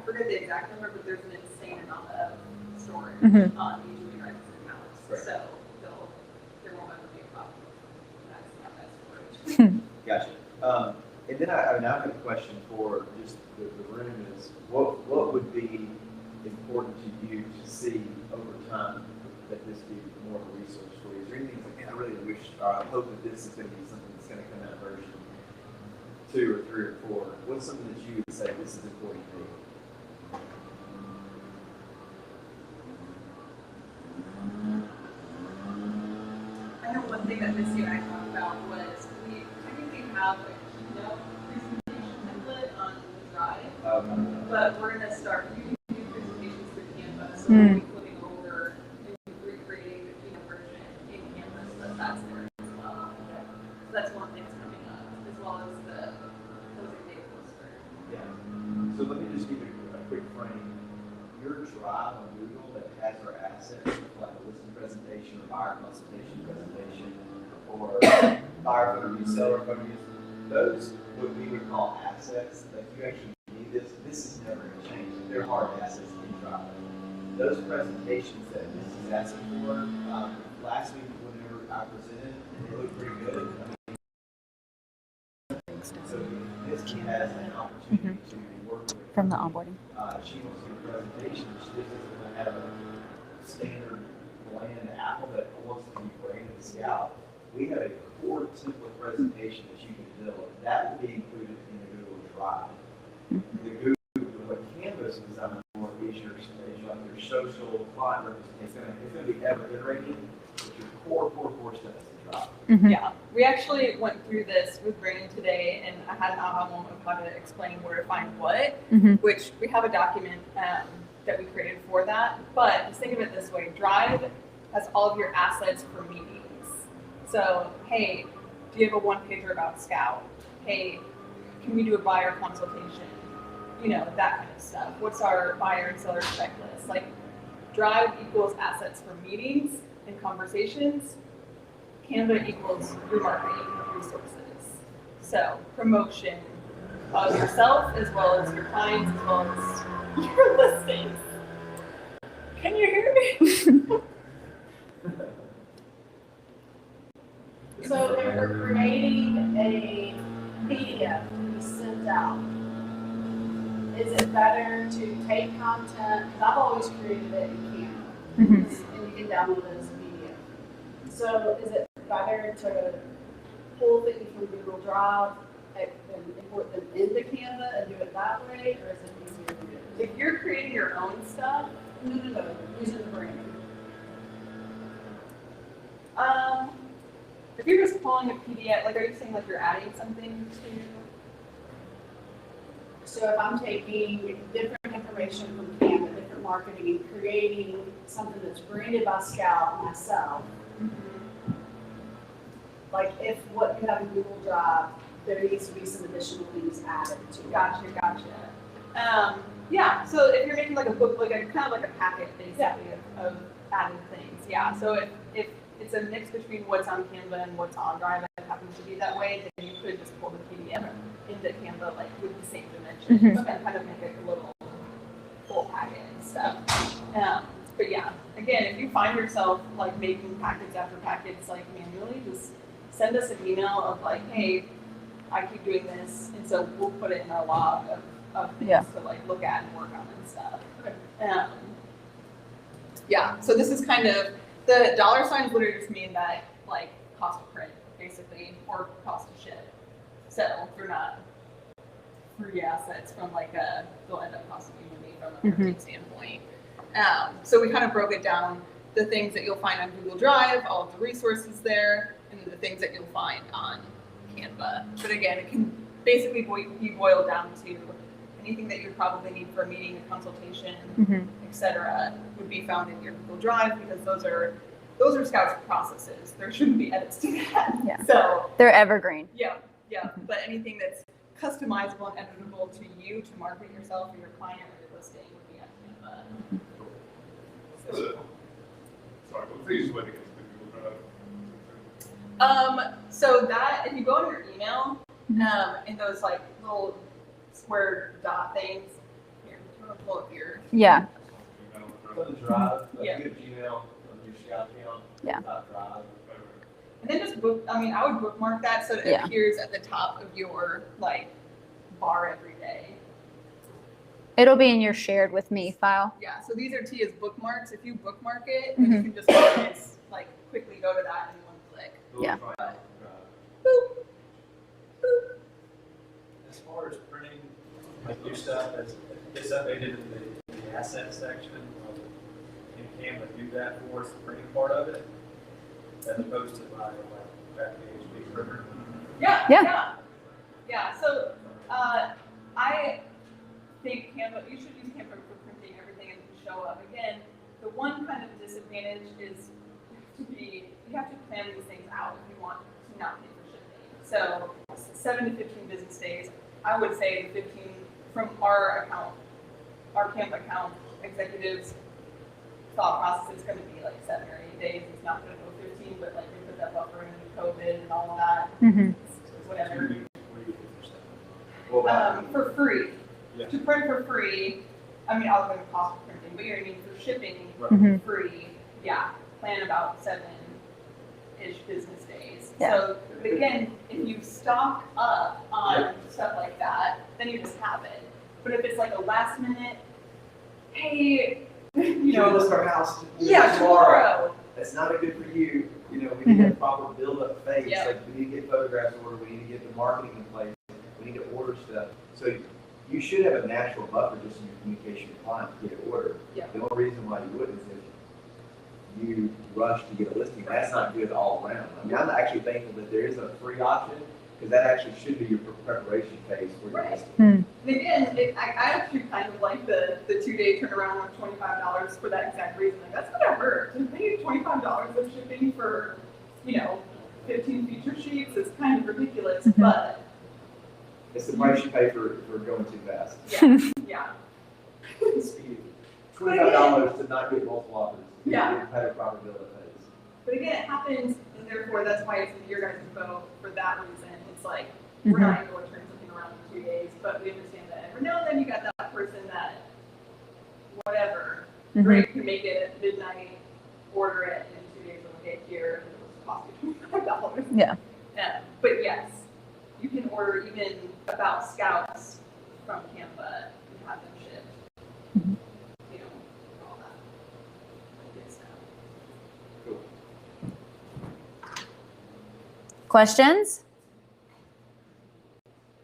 forget the exact number, but there's an insane amount of storage on each of your guys' accounts. Right. So there won't ever be a problem. That's not that storage. Gotcha. And then I have a question for just the room is, what would be important to you to see over time that this be more of a resource for you? Is there anything, I really wish, or I hope that this is going to be something that's going to come out version 2 or 3 or 4. What's something that you would say this is important to me? I know one thing that Missy and I talked about was we technically have a keynote presentation template on the drive, but we're going to start using new presentations for Canva, so we'll be flipping over and recreating the keynote version in Canva so that that's there as well. So that's one thing that's coming up, as well as the closing date poster. Yeah. So let me just give you a quick frame. Your drive on Google that has our assets, like a listing presentation or buyer consultation presentation, or buyer photo view, seller photo views, those what we would call assets. Like you actually need this. This is never going to change. They're hard assets in Drive. Those presentations that this is asking for, last week whenever I presented, they looked pretty good. So this has an opportunity to work with From the onboarding. she wants to do a presentation. She just doesn't want to have a standard bland apple that wants to be branded Scout. We have a core template presentation that you can build. That will be included in the Google Drive. The Google, what Canvas is designed for is your social client representation. It's going to be ever iterating, but your core stuff is the Drive. Yeah, we actually went through this with Brandon today, and I had an aha moment of how to explain where to find what, which we have a document that we created for that. But just think of it this way: Drive has all of your assets for meetings. So, hey, do you have a one-pager about Scout? Hey, can we do a buyer consultation? You know, that kind of stuff. What's our buyer and seller checklist? Like, Drive equals assets for meetings and conversations. Canva equals remarketing resources. So promotion of yourself as well as your clients as well as your listings. Can you hear me? So if we're creating a PDF to be sent out, is it better to take content, because I've always created it in Canva, and you can download it as a PDF. So is it better to pull things from Google Drive and import them into Canva and do it that way, or is it easier to do? If you're creating your own stuff, No, using the branding. if you're just pulling a PDF, like are you saying like you're adding something to? So if I'm taking different information from Canva, different marketing, and creating something that's branded by Scout myself, like if what you have in Google Drive, there needs to be some additional things added to it. Gotcha. Yeah, so if you're making like a book, like a kind of like a packet basically of added things, yeah. So if it's a mix between what's on Canva and what's on Drive, it happens to be that way, then you could just pull the PDF into Canva like with the same dimensions and kind of make it a little full packet and stuff. But yeah, again, if you find yourself like making packets after packets like manually, just send us an email of like, hey, I keep doing this, and so we'll put it in our log of things to like look at and work on and stuff. Yeah, so this is kind of, the dollar signs literally just mean that like cost to print basically, or cost to ship. So they're not free assets from like they'll end up costing you money from a printing standpoint. So we kind of broke it down, the things that you'll find on Google Drive, all of the resources there, and then the things that you'll find on Canva. But again, it can basically be boiled down to anything that you'd probably need for a meeting, a consultation, etc., would be found in your Google Drive, because those are Scout's processes. There shouldn't be edits to that. Yeah. So They're evergreen. yeah. But anything that's customizable and editable to you to market yourself or your client or your listing would be on Canva. Sorry, what's the easiest way to get to the Google Drive? So that if you go to your email, in those like little square dot things, here, I'm gonna pull up your. Yeah. For the Drive, a Yeah. good Gmail of your Scout account. Yeah. Drive. And then just I would bookmark that so that it appears at the top of your like bar every day. It'll be in your shared with me file. Yeah, so these are Tia's bookmarks. If you bookmark it, then you can just always like quickly go to that in one click. Yeah. But, As far as printing, like new stuff, as it's updated in the asset section, in Canva, do that for us, the printing part of it, as opposed to my like back page printer. yeah, Yeah. yeah, yeah. So I think Canva. You should use Canva for printing everything and show up. Again, the one kind of disadvantage is you have to plan these things out if you want to not pay for shipping. So 7 to 15 business days. I would say 15 from our account, our Canva account executives thought process is going to be like 7 or 8 days. It's not going to go 15, but like we put that buffer in COVID and all of that. Whatever. For free. Yeah. To print for free, I mean, I'll go to cost of printing, but you know what I mean, for shipping, Mhm. free, yeah, plan about 7-ish business days. Yeah. So, but again, if you stock up on stuff like that, then you just have it. But if it's like a last minute, hey, you know, list our house. tomorrow. That's not good for you. You know, we need a proper build-up phase. Yeah. Like we need to get photographs ordered. We need to get the marketing in place. We need to order stuff. So you should have a natural buffer just in your communication with clients to get it ordered. Yeah. The only reason why you wouldn't is if you rush to get a listing. That's not good all around. I mean, I'm actually thankful that there is a free option because that actually should be your preparation phase for your Right. listing. And again, I actually kind of like the 2-day turnaround of $25 for that exact reason. Like, that's gonna hurt. To pay $25 of shipping for, 15 feature sheets is kind of ridiculous, but It's the price you pay for going too fast. yeah. Speed. $25 to not get multiple offers. Yeah. You pay a proper bill that pays. But again, it happens, and therefore that's why it's in your guys' boat for that reason. It's like, we're not going to turn something around in 2 days, but we understand that every now and then you got that person that, whatever, great, can make it at midnight, order it, and in 2 days it'll get here, and it'll cost you $25. Yeah. But yes, you can order even about scouts from Canva and have them shipped. All that. Good stuff. Questions?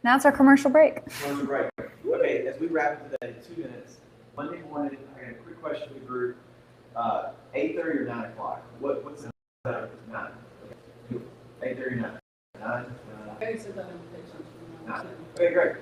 Now it's our commercial break. Commercial break. Okay, as we wrap up today, 2 minutes. Monday morning, I got a quick question for the group. 8:30 or 9 o'clock? What's the 9? 8:30 or 9? 9? 9. Okay, great.